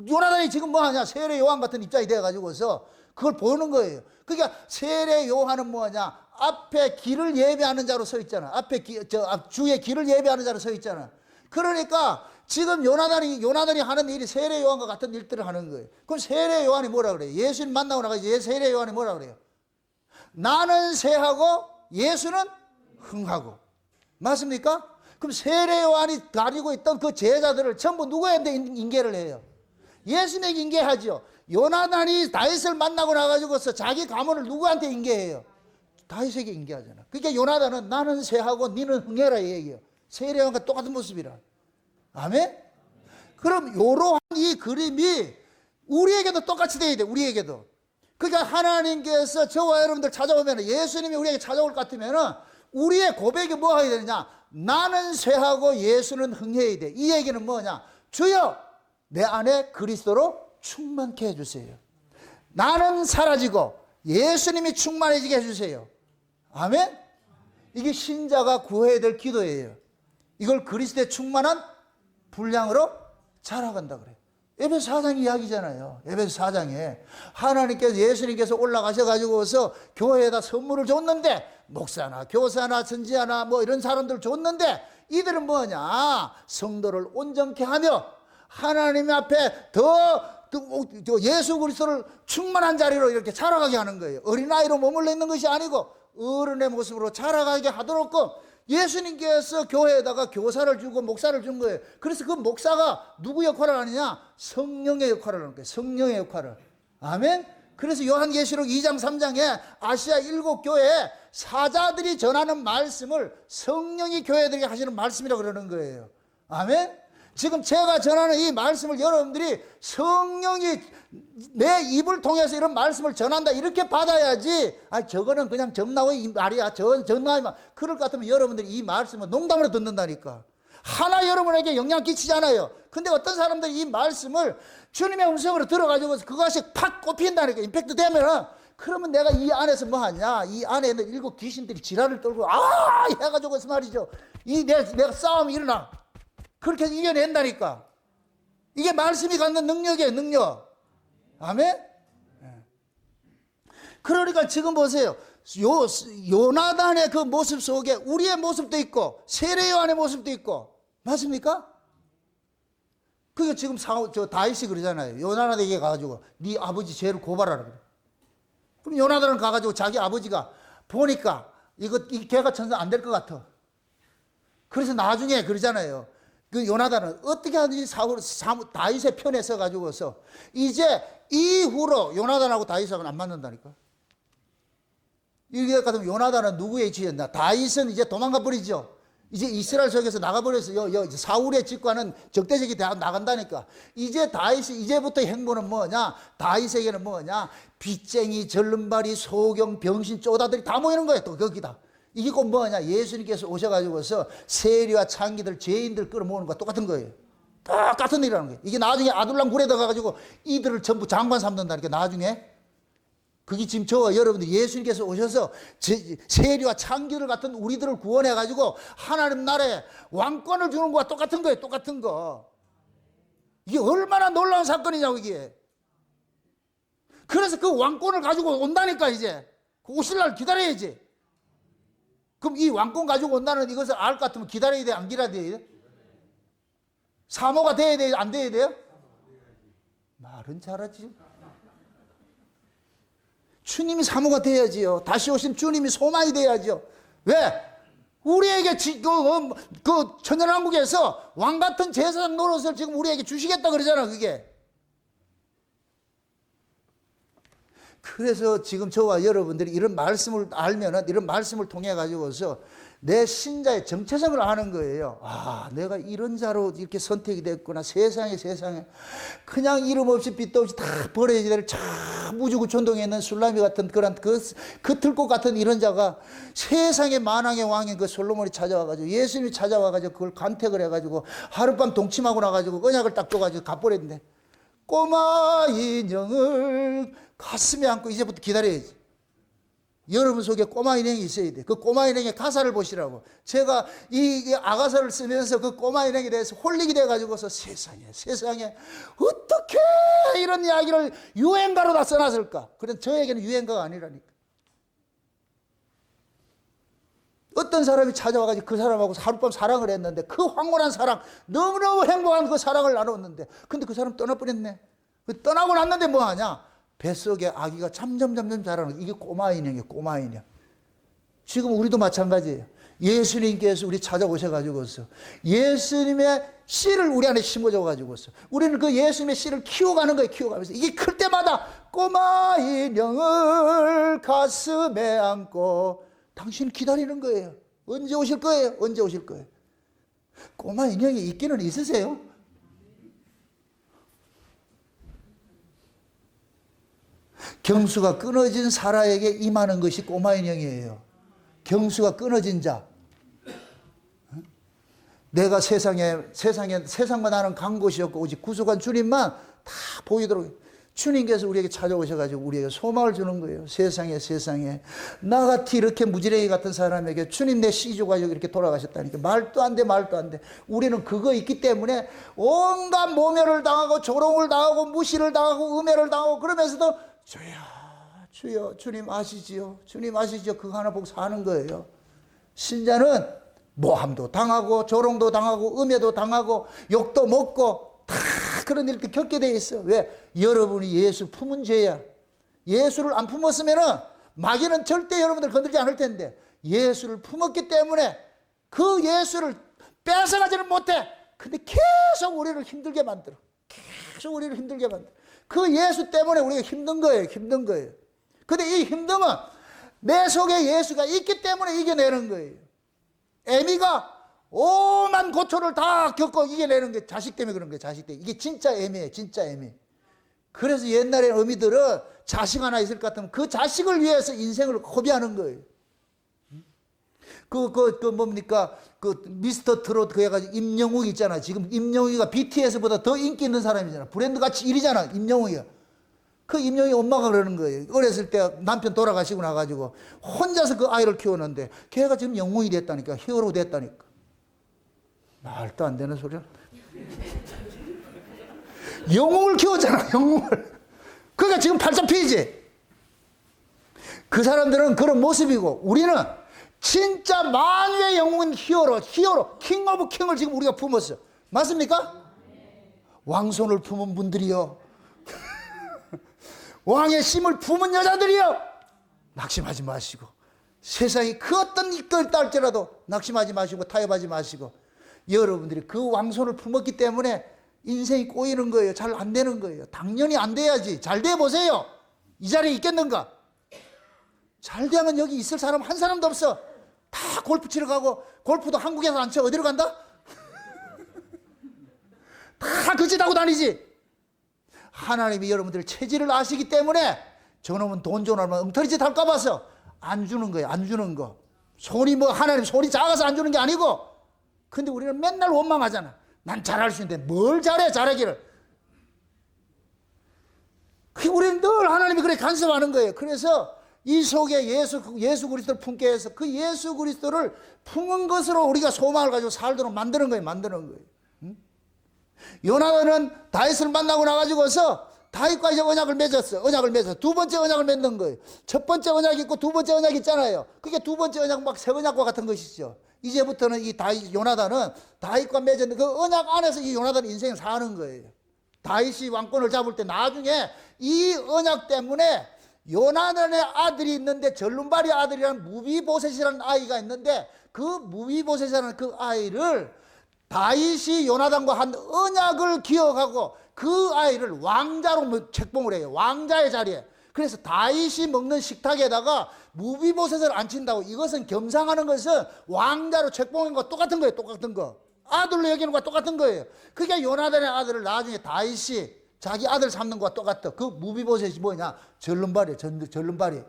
S1: 요나단이 지금 뭐하냐? 세례 요한 같은 입장이 돼가지고서 그걸 보는 거예요. 그러니까 세례 요한은 뭐하냐? 앞에 길을 예배하는 자로 서 있잖아. 앞에 주의 길을 예배하는 자로 서 있잖아. 그러니까 지금 요나단이 하는 일이 세례 요한과 같은 일들을 하는 거예요. 그럼 세례 요한이 뭐라 그래요? 예수님 만나고 나가서 세례 요한이 뭐라 그래요? 나는 쇠하고 예수는 흥하고. 맞습니까? 그럼 세례 요한이 가지고 있던 그 제자들을 전부 누구한테 인계를 해요? 예수님에게 인계하죠. 요나단이 다윗을 만나고 나가지고서 자기 가문을 누구한테 인계해요? 다윗에게 인계하잖아. 그러니까 요나단은 나는 쇠하고 니는 흥해라 이 얘기예요. 세례 요한과 똑같은 모습이라. 아멘? 그럼 요러한 이 그림이 우리에게도 똑같이 돼야 돼. 우리에게도. 그러니까 하나님께서 저와 여러분들 찾아오면 예수님이 우리에게 찾아올 것 같으면 우리의 고백이 뭐 해야 되느냐? 나는 쇠하고 예수는 흥해야 돼. 이 얘기는 뭐냐? 주여 내 안에 그리스도로 충만케 해주세요. 나는 사라지고 예수님이 충만해지게 해주세요. 아멘? 이게 신자가 구해야 될 기도예요. 이걸 그리스도의 충만한 분량으로 자라간다 그래요. 에베소 4장 이야기잖아요. 에베소 4장에 하나님께서 예수님께서 올라가셔가지고서 교회에다 선물을 줬는데 목사나 교사나 선지자나 뭐 이런 사람들 줬는데 이들은 뭐냐? 성도를 온전케 하며 하나님 앞에 더 예수 그리스도를 충만한 자리로 이렇게 자라가게 하는 거예요. 어린아이로 머물러 있는 것이 아니고 어른의 모습으로 자라가게 하도록 예수님께서 교회에다가 교사를 주고 목사를 준 거예요. 그래서 그 목사가 누구 역할을 하느냐? 성령의 역할을 하는 거예요. 성령의 역할을. 아멘? 그래서 요한계시록 2장 3장에 아시아 7교회에 사자들이 전하는 말씀을 성령이 교회들에게 하시는 말씀이라고 그러는 거예요. 아멘? 지금 제가 전하는 이 말씀을 여러분들이 성령이 내 입을 통해서 이런 말씀을 전한다 이렇게 받아야지. 저거는 그냥 점나의 말이야. 전나의 말. 그럴 것 같으면 여러분들이 이 말씀을 농담으로 듣는다니까. 하나 여러분에게 영향 끼치잖아요. 근데 어떤 사람들이 이 말씀을 주님의 음성으로 들어가지고 그것이 팍 꼽힌다니까. 임팩트 되면은, 그러면 내가 이 안에서 뭐 하냐? 이 안에 있는 7 귀신들이 지랄을 떨고 해가지고서 말이죠. 내가 싸움이 일어나. 그렇게 해서 이겨낸다니까. 이게 말씀이 갖는 능력이에요, 능력. 아멘? 그러니까 지금 보세요. 요나단의 그 모습 속에 우리의 모습도 있고 세례 요한의 모습도 있고, 맞습니까? 그게 지금 다윗이 그러잖아요. 요나단에게 가가지고 네 아버지 죄를 고발하라 그래. 그럼 요나단은 가가지고 자기 아버지가 보니까 이 걔가 천사 안 될 것 같아. 그래서 나중에 그러잖아요. 그 요나단은 어떻게 하든지 다윗의 편에 서가지고서 이제 이후로 요나단하고 다윗하고는 안 맞는다니까. 이게 같으면 요나단은 누구의 지였나? 다윗은 이제 도망가 버리죠. 이제 이스라엘 속에서 나가버렸어요. 사울의 직과는 적대적이 나간다니까. 이제 다윗이 이제부터 행보는 뭐냐? 다윗에게는 뭐냐? 빚쟁이, 절름발이, 소경, 병신, 쪼다들이 다 모이는 거예요. 또 거기다. 이게 곧 뭐냐? 예수님께서 오셔가지고서 세리와 창기들, 죄인들 끌어모으는 거와 똑같은 거예요. 똑같은 일이라는 거예요. 이게 나중에 아둘람 굴에 들어가가지고 이들을 전부 장관 삼는다니까, 나중에. 그게 지금 저와 여러분들 예수님께서 오셔서 세리와 창기들 같은 우리들을 구원해가지고 하나님 나라에 왕권을 주는 거와 똑같은 거예요. 똑같은 거. 이게 얼마나 놀라운 사건이냐고, 이게. 그래서 그 왕권을 가지고 온다니까, 이제. 그 오실 날 기다려야지. 그럼 이 왕권 가지고 온다는 이것을 알 것 같으면 기다려야 돼, 안 기다려야 돼요? 사모가 돼야 돼요, 안 돼야 돼요? 말은 잘하지. 주님이 사모가 돼야지요. 다시 오신 주님이 소망이 돼야죠. 왜? 우리에게 그 천연왕국에서 왕 같은 제사장 노릇을 지금 우리에게 주시겠다 그러잖아, 그게. 그래서 지금 저와 여러분들이 이런 말씀을 알면은, 이런 말씀을 통해 가지고서 내 신자의 정체성을 아는 거예요. 아, 내가 이런 자로 이렇게 선택이 됐구나. 세상에 그냥 이름 없이 빛도 없이 다 버려지기를 참 무주구천동에 있는 술라미 같은 그런 그 들꽃 같은 이런 자가 세상의 만왕의 왕인 그 솔로몬이 찾아와가지고, 예수님이 찾아와가지고 그걸 간택을 해가지고 하룻밤 동침하고 나가지고 언약을 딱 줘가지고 갚버렸는데, 꼬마 인형을 가슴에 안고 이제부터 기다려야지. 여러분 속에 꼬마 인형이 있어야 돼. 그 꼬마 인형의 가사를 보시라고. 제가 이 아가서를 쓰면서 그 꼬마 인형에 대해서 홀리게 돼가지고서 세상에 어떻게 이런 이야기를 유행가로 다 써놨을까? 그런데 저에게는 유행가가 아니라니까. 어떤 사람이 찾아와가지고 그 사람하고 하룻밤 사랑을 했는데, 그 황홀한 사랑, 너무너무 행복한 그 사랑을 나눴는데, 근데 그 사람 떠나버렸네. 떠나고 났는데 뭐하냐? 뱃속에 아기가 점점 자라는 거. 이게 꼬마 인형이에요, 꼬마 인형. 지금 우리도 마찬가지예요. 예수님께서 우리 찾아오셔가지고서 예수님의 씨를 우리 안에 심어줘가지고서 우리는 그 예수님의 씨를 키워가는 거예요, 키워가면서. 이게 클 때마다 꼬마 인형을 가슴에 안고 당신 기다리는 거예요. 언제 오실 거예요? 언제 오실 거예요? 꼬마 인형이 있기는 있으세요? 경수가 끊어진 사라에게 임하는 것이 꼬마 인형이에요. 경수가 끊어진 자. 내가 세상과 나는 간 곳이 없고 오직 구속한 주님만 다 보이도록 주님께서 우리에게 찾아오셔가지고 우리에게 소망을 주는 거예요. 세상에 나같이 이렇게 무지랭이 같은 사람에게 주님 내 시주가 이렇게 돌아가셨다니까. 말도 안 돼. 우리는 그거 있기 때문에 온갖 모멸을 당하고 조롱을 당하고 무시를 당하고 음해를 당하고, 그러면서도 주여 주님 아시지요? 그거 하나 보고 사는 거예요. 신자는 모함도 당하고 조롱도 당하고 음해도 당하고 욕도 먹고 다 그런 일들 겪게 돼 있어. 왜? 여러분이 예수 품은 죄야. 예수를 안 품었으면은 마귀는 절대 여러분들 건들지 않을 텐데, 예수를 품었기 때문에 그 예수를 뺏어가지는 못해. 근데 계속 우리를 힘들게 만들어. 그 예수 때문에 우리가 힘든 거예요. 근데 이 힘듦은 내 속에 예수가 있기 때문에 이겨내는 거예요. 애미가 오만 고초를 다 겪고 이겨내는 게 자식 때문에 그런 거예요. 자식 때문에. 이게 진짜 애미예요. 진짜 애미. 그래서 옛날에 어미들은 자식 하나 있을 것 같으면 그 자식을 위해서 인생을 고비하는 거예요. 뭡니까? 그 미스터 트롯 그 해가지고 임영웅 있잖아. 지금 임영웅이가 BTS보다 더 인기 있는 사람이잖아. 브랜드 같이 1위잖아. 임영웅이가. 그 임영웅이 엄마가 그러는 거예요. 어렸을 때 남편 돌아가시고 나가지고 혼자서 그 아이를 키웠는데 걔가 지금 영웅이 됐다니까. 히어로 됐다니까. 말도 안 되는 소리야. 영웅을 키웠잖아. 영웅을. 그러니까 지금 팔자 피지. 그 사람들은 그런 모습이고 우리는 진짜 만유의 영웅인 히어로, 킹 오브 킹을 지금 우리가 품었어. 맞습니까? 왕손을 품은 분들이요. 왕의 심을 품은 여자들이요. 낙심하지 마시고 세상이 그 어떤 이끌 딸지라도 낙심하지 마시고 타협하지 마시고 여러분들이 그 왕손을 품었기 때문에 인생이 꼬이는 거예요. 잘 안 되는 거예요. 당연히 안 돼야지. 잘 돼 보세요. 이 자리에 있겠는가? 잘 되면 여기 있을 사람 한 사람도 없어. 다 골프 치러 가고 골프도 한국에서 안 쳐. 어디로 간다? 다 거짓하고 다니지. 하나님이 여러분들 체질을 아시기 때문에 저놈은 돈 좋으면 엉터리짓 할까 봐서 안 주는 거예요. 안 주는 거. 손이 뭐 하나님 손이 작아서 안 주는 게 아니고 근데 우리는 맨날 원망하잖아. 난 잘할 수 있는데 뭘 잘해 잘하기를. 우리는 늘 하나님이 그렇게 간섭하는 거예요. 그래서 이 속에 예수 그리스도를 품게 해서 그 예수 그리스도를 품은 것으로 우리가 소망을 가지고 살도록 만드는 거예요. 만드는 거예요. 요나단은 다윗을 만나고 나가지고서 다윗과 이제 언약을 맺었어. 언약을 맺어서 두 번째 언약을 맺는 거예요. 첫 번째 언약이 있고 두 번째 언약이 있잖아요. 그게 두 번째 언약 막 새 언약과 같은 것이죠. 이제부터는 이 요나단은 다윗과 맺은 그 언약 안에서 이 요나단은 인생을 사는 거예요. 다윗이 왕권을 잡을 때 나중에 이 언약 때문에 요나단의 아들이 있는데 절름발이 아들이라는 무비보셋이라는 아이가 있는데 그 무비보셋이라는 그 아이를 다윗이 요나단과 한 언약을 기억하고 그 아이를 왕자로 책봉을 해요. 왕자의 자리에. 그래서 다윗이 먹는 식탁에다가 무비보셋을 앉힌다고. 이것은 겸상하는 것은 왕자로 책봉한 거 똑같은 거예요. 똑같은 거. 아들로 여기는 거와 똑같은 거예요. 그게 요나단의 아들을 나중에 다윗이 자기 아들 삼는 거와 똑같아. 그 무비보셋이 뭐냐? 절름발이에요. 절름발이.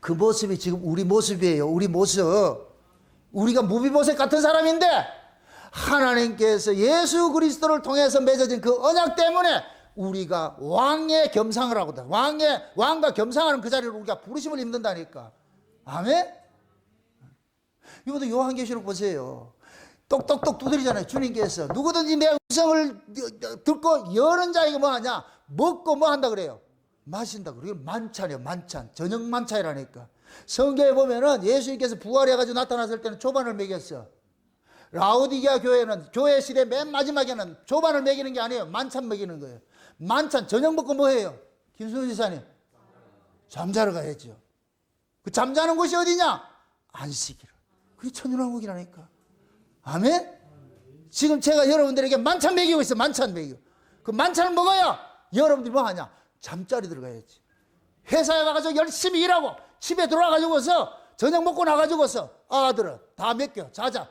S1: 그 모습이 지금 우리 모습이에요. 우리 모습. 우리가 무비보셋 같은 사람인데 하나님께서 예수 그리스도를 통해서 맺어진 그 언약 때문에 우리가 왕의 겸상을 하거든. 왕과 겸상하는 그 자리를 우리가 부르심을 입는다니까. 아멘? 이것도 요한계시록 보세요. 똑똑똑 두드리잖아요. 주님께서 누구든지 내 음성을 듣고 여는 자에게 뭐 하냐? 먹고 뭐 한다 그래요? 마신다 그래요. 만찬이에요. 만찬. 저녁 만찬이라니까. 성경에 보면은 예수님께서 부활해가지고 나타났을 때는 조반을 먹였어. 라오디게아 교회는 교회 시대 맨 마지막에는 조반을 먹이는 게 아니에요. 만찬 먹이는 거예요. 만찬 저녁 먹고 뭐 해요? 김순우 지사님 잠자러 가야죠. 그 잠자는 곳이 어디냐? 안식이라. 그게 천연왕국이라니까. 아멘? 지금 제가 여러분들에게 만찬 먹이고 있어요. 만찬 먹이고. 그 만찬을 먹어야 여러분들이 뭐 하냐? 잠자리 들어가야지. 회사에 가가지고 열심히 일하고 집에 들어와가지고서 저녁 먹고 나가지고서 아들은 다 맡겨. 자자.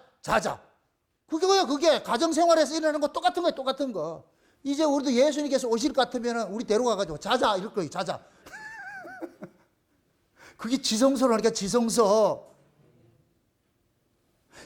S1: 그게 뭐야? 그게 가정생활에서 일어나는 거 똑같은 거예요. 똑같은 거. 이제 우리도 예수님께서 오실 것 같으면 우리 데려가가지고 자자 이럴 거예요. 자자. 그게 지성소라니까. 지성소.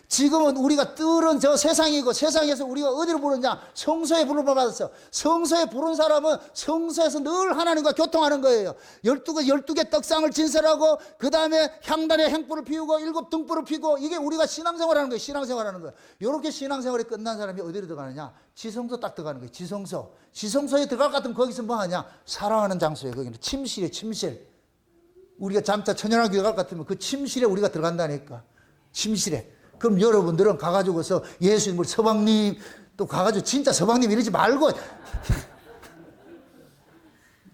S1: 지금은 우리가 뜰은 저 세상이고 세상에서 우리가 어디로 부르냐? 성소에 부름을 받았어. 성소에 부른 사람은 성소에서 늘 하나님과 교통하는 거예요. 12개 떡상을 진설하고 그 다음에 향단에 행불을 피우고 7 등불을 피우고 이게 우리가 신앙생활하는 거예요. 신앙생활하는 거예요. 이렇게 신앙생활이 끝난 사람이 어디로 들어가느냐? 지성소 딱 들어가는 거예요. 지성소. 지성소에 들어갈 것 같으면 거기서 뭐 하냐? 사랑하는 장소예요. 거기는 침실이에요. 침실. 우리가 잠자 천연왕국에 들어갈 것 같으면 그 침실에 우리가 들어간다니까. 침실에. 그럼 여러분들은 가가지고서 예수님을 서방님 또 가가지고 진짜 서방님 이러지 말고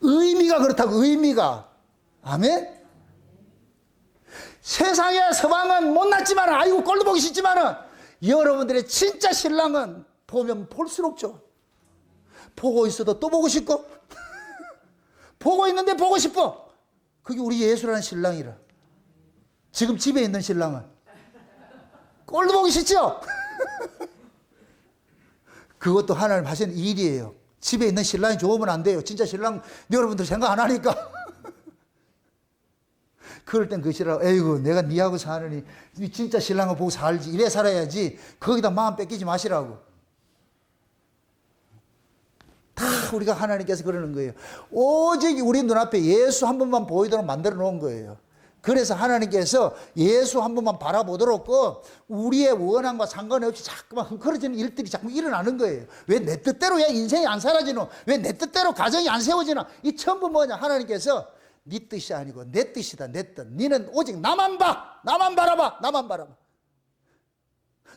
S1: 의미가 그렇다고. 의미가. 아멘? 세상의 서방은 못났지만 아이고 꼴도 보기 싫지만은 여러분들의 진짜 신랑은 보면 볼수록 좋아. 보고 있어도 또 보고 싶고 보고 있는데 보고 싶어. 그게 우리 예수라는 신랑이라. 지금 집에 있는 신랑은 꼴도 보기 싫죠? 그것도 하나님 하시는 일이에요. 집에 있는 신랑이 좋으면 안 돼요. 진짜 신랑 여러분들 생각 안 하니까. 그럴 땐 그시라고 에이구 내가 니하고 사느니 진짜 신랑을 보고 살지 이래 살아야지 거기다 마음 뺏기지 마시라고. 다 우리가 하나님께서 그러는 거예요. 오직 우리 눈앞에 예수 한 번만 보이도록 만들어 놓은 거예요. 그래서 하나님께서 예수 한 번만 바라보도록 우리의 원함과 상관없이 자꾸만 흥커러지는 일들이 자꾸 일어나는 거예요. 왜 내 뜻대로 왜 인생이 안 사라지노? 왜 내 뜻대로 가정이 안 세워지나? 이 전부 뭐냐? 하나님께서 네 뜻이 아니고 내 뜻이다. 내 뜻. 너는 오직 나만 봐. 나만 바라봐. 나만 바라봐.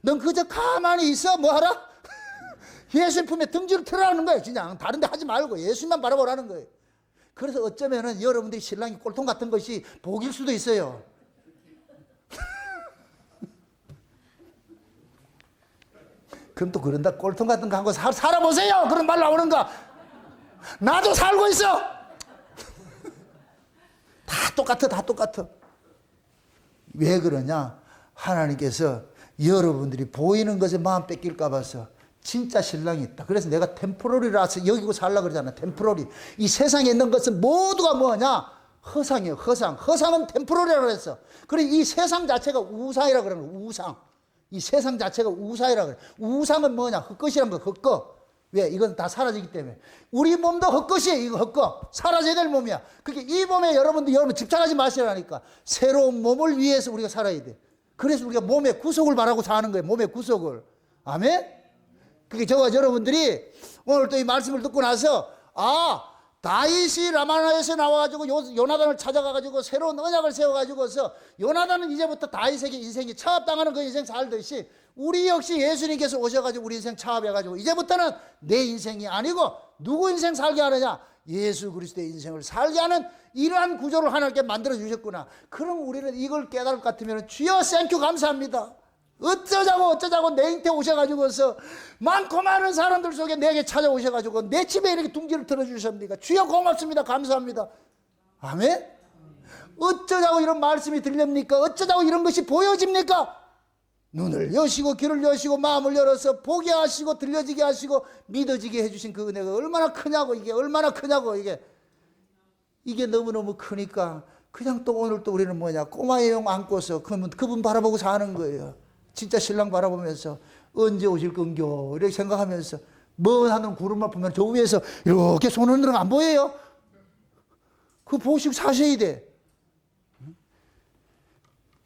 S1: 넌 그저 가만히 있어. 뭐 하라? 예수님 품에 등지를 틀어라는 거예요. 그냥 다른 데 하지 말고 예수님만 바라보라는 거예요. 그래서 어쩌면은 여러분들이 신랑이 꼴통 같은 것이 복일 수도 있어요. 그럼 또 그런다. 꼴통 같은 거 하고 살아보세요. 그런 말 나오는가? 나도 살고 있어. 다 똑같아. 다 똑같아. 왜 그러냐? 하나님께서 여러분들이 보이는 것에 마음 뺏길까 봐서 진짜 신랑이 있다. 그래서 내가 템포러리라서 여기고 살라 그러잖아. 템포러리. 이 세상에 있는 것은 모두가 뭐냐? 허상이에요. 허상. 허상은 템포러리라고 그랬어. 그래 이 세상 자체가 우상이라고 그러는 거야. 우상. 이 세상 자체가 우상이라고 그래. 우상은 뭐냐? 헛것이란 거. 헛것. 왜? 이건 다 사라지기 때문에. 우리 몸도 헛것이에요. 이거 헛것. 사라져야 될 몸이야. 그러니까 이 몸에 여러분 집착하지 마시라니까. 새로운 몸을 위해서 우리가 살아야 돼. 그래서 우리가 몸의 구속을 바라고 사는 거예요. 몸의 구속을. 아멘? 그게 저와 여러분들이 오늘 또 이 말씀을 듣고 나서 다윗이 라마나에서 나와가지고 요나단을 찾아가가지고 새로운 언약을 세워가지고서 요나단은 이제부터 다윗에게 인생이 차압당하는 그 인생 살듯이 우리 역시 예수님께서 오셔가지고 우리 인생 차압해가지고 이제부터는 내 인생이 아니고 누구 인생 살게 하느냐? 예수 그리스도의 인생을 살게 하는 이러한 구조를 하나님께 만들어 주셨구나. 그럼 우리는 이걸 깨달을 것 같으면 주여 땡큐 감사합니다. 어쩌자고 내 인태 오셔가지고서 많고 많은 사람들 속에 내게 찾아오셔가지고 내 집에 이렇게 둥지를 틀어주셨습니까? 주여 고맙습니다. 감사합니다. 아멘? 어쩌자고 이런 말씀이 들립니까? 어쩌자고 이런 것이 보여집니까? 눈을 여시고 귀를 여시고 마음을 열어서 보게 하시고 들려지게 하시고 믿어지게 해주신 그 은혜가 얼마나 크냐고. 이게 얼마나 크냐고. 이게 너무너무 크니까 그냥 또 오늘 또 우리는 뭐냐? 꼬마의 용 안고서 그분 바라보고 사는 거예요. 진짜 신랑 바라보면서 언제 오실 건겨 이렇게 생각하면서 먼 하늘 구름만 보면 저 위에서 이렇게 손 흔드는 거 안 보여요? 그거 보시고 사셔야 돼.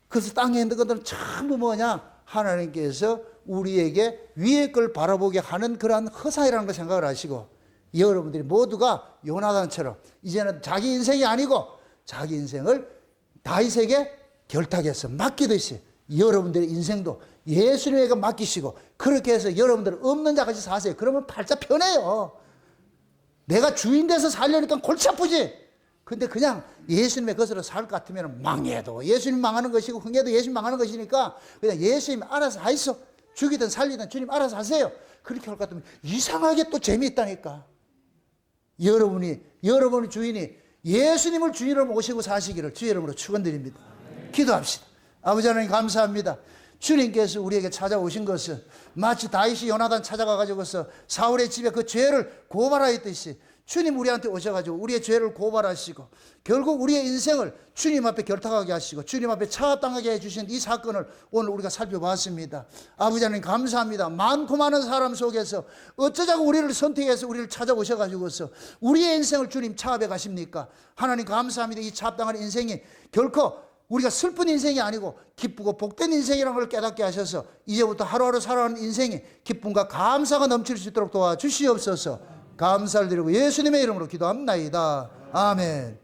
S1: 그래서 땅에 있는 것들은 전부 뭐냐? 하나님께서 우리에게 위에 걸 바라보게 하는 그러한 허사이라는 걸 생각을 하시고 여러분들이 모두가 요나단처럼 이제는 자기 인생이 아니고 자기 인생을 다윗에게 결탁해서 맡기듯이 여러분들의 인생도 예수님에게 맡기시고 그렇게 해서 여러분들은 없는 자같이 사세요. 그러면 팔자 편해요. 내가 주인 돼서 살려니까 골치 아프지. 근데 그냥 예수님의 것으로 살 것 같으면 망해도 예수님 망하는 것이고 흥해도 예수님 망하는 것이니까 그냥 예수님 알아서 하이소. 죽이든 살리든 주님 알아서 하세요. 그렇게 할 것 같으면 이상하게 또 재미있다니까. 여러분이 주인이 예수님을 주인으로 모시고 사시기를 주의 이름으로 축원드립니다. 기도합시다. 아버지 하나님 감사합니다. 주님께서 우리에게 찾아오신 것은 마치 다윗이 요나단 찾아가가지고서 사울의 집에 그 죄를 고발하였듯이 주님 우리한테 오셔가지고 우리의 죄를 고발하시고 결국 우리의 인생을 주님 앞에 결탁하게 하시고 주님 앞에 차압당하게 해주신 이 사건을 오늘 우리가 살펴봤습니다. 아버지 하나님 감사합니다. 많고 많은 사람 속에서 어쩌자고 우리를 선택해서 우리를 찾아오셔가지고서 우리의 인생을 주님 차압해 가십니까? 하나님 감사합니다. 이 차압당한 인생이 결코 우리가 슬픈 인생이 아니고 기쁘고 복된 인생이라는 걸 깨닫게 하셔서 이제부터 하루하루 살아가는 인생이 기쁨과 감사가 넘칠 수 있도록 도와주시옵소서. 감사를 드리고 예수님의 이름으로 기도합나이다. 아멘.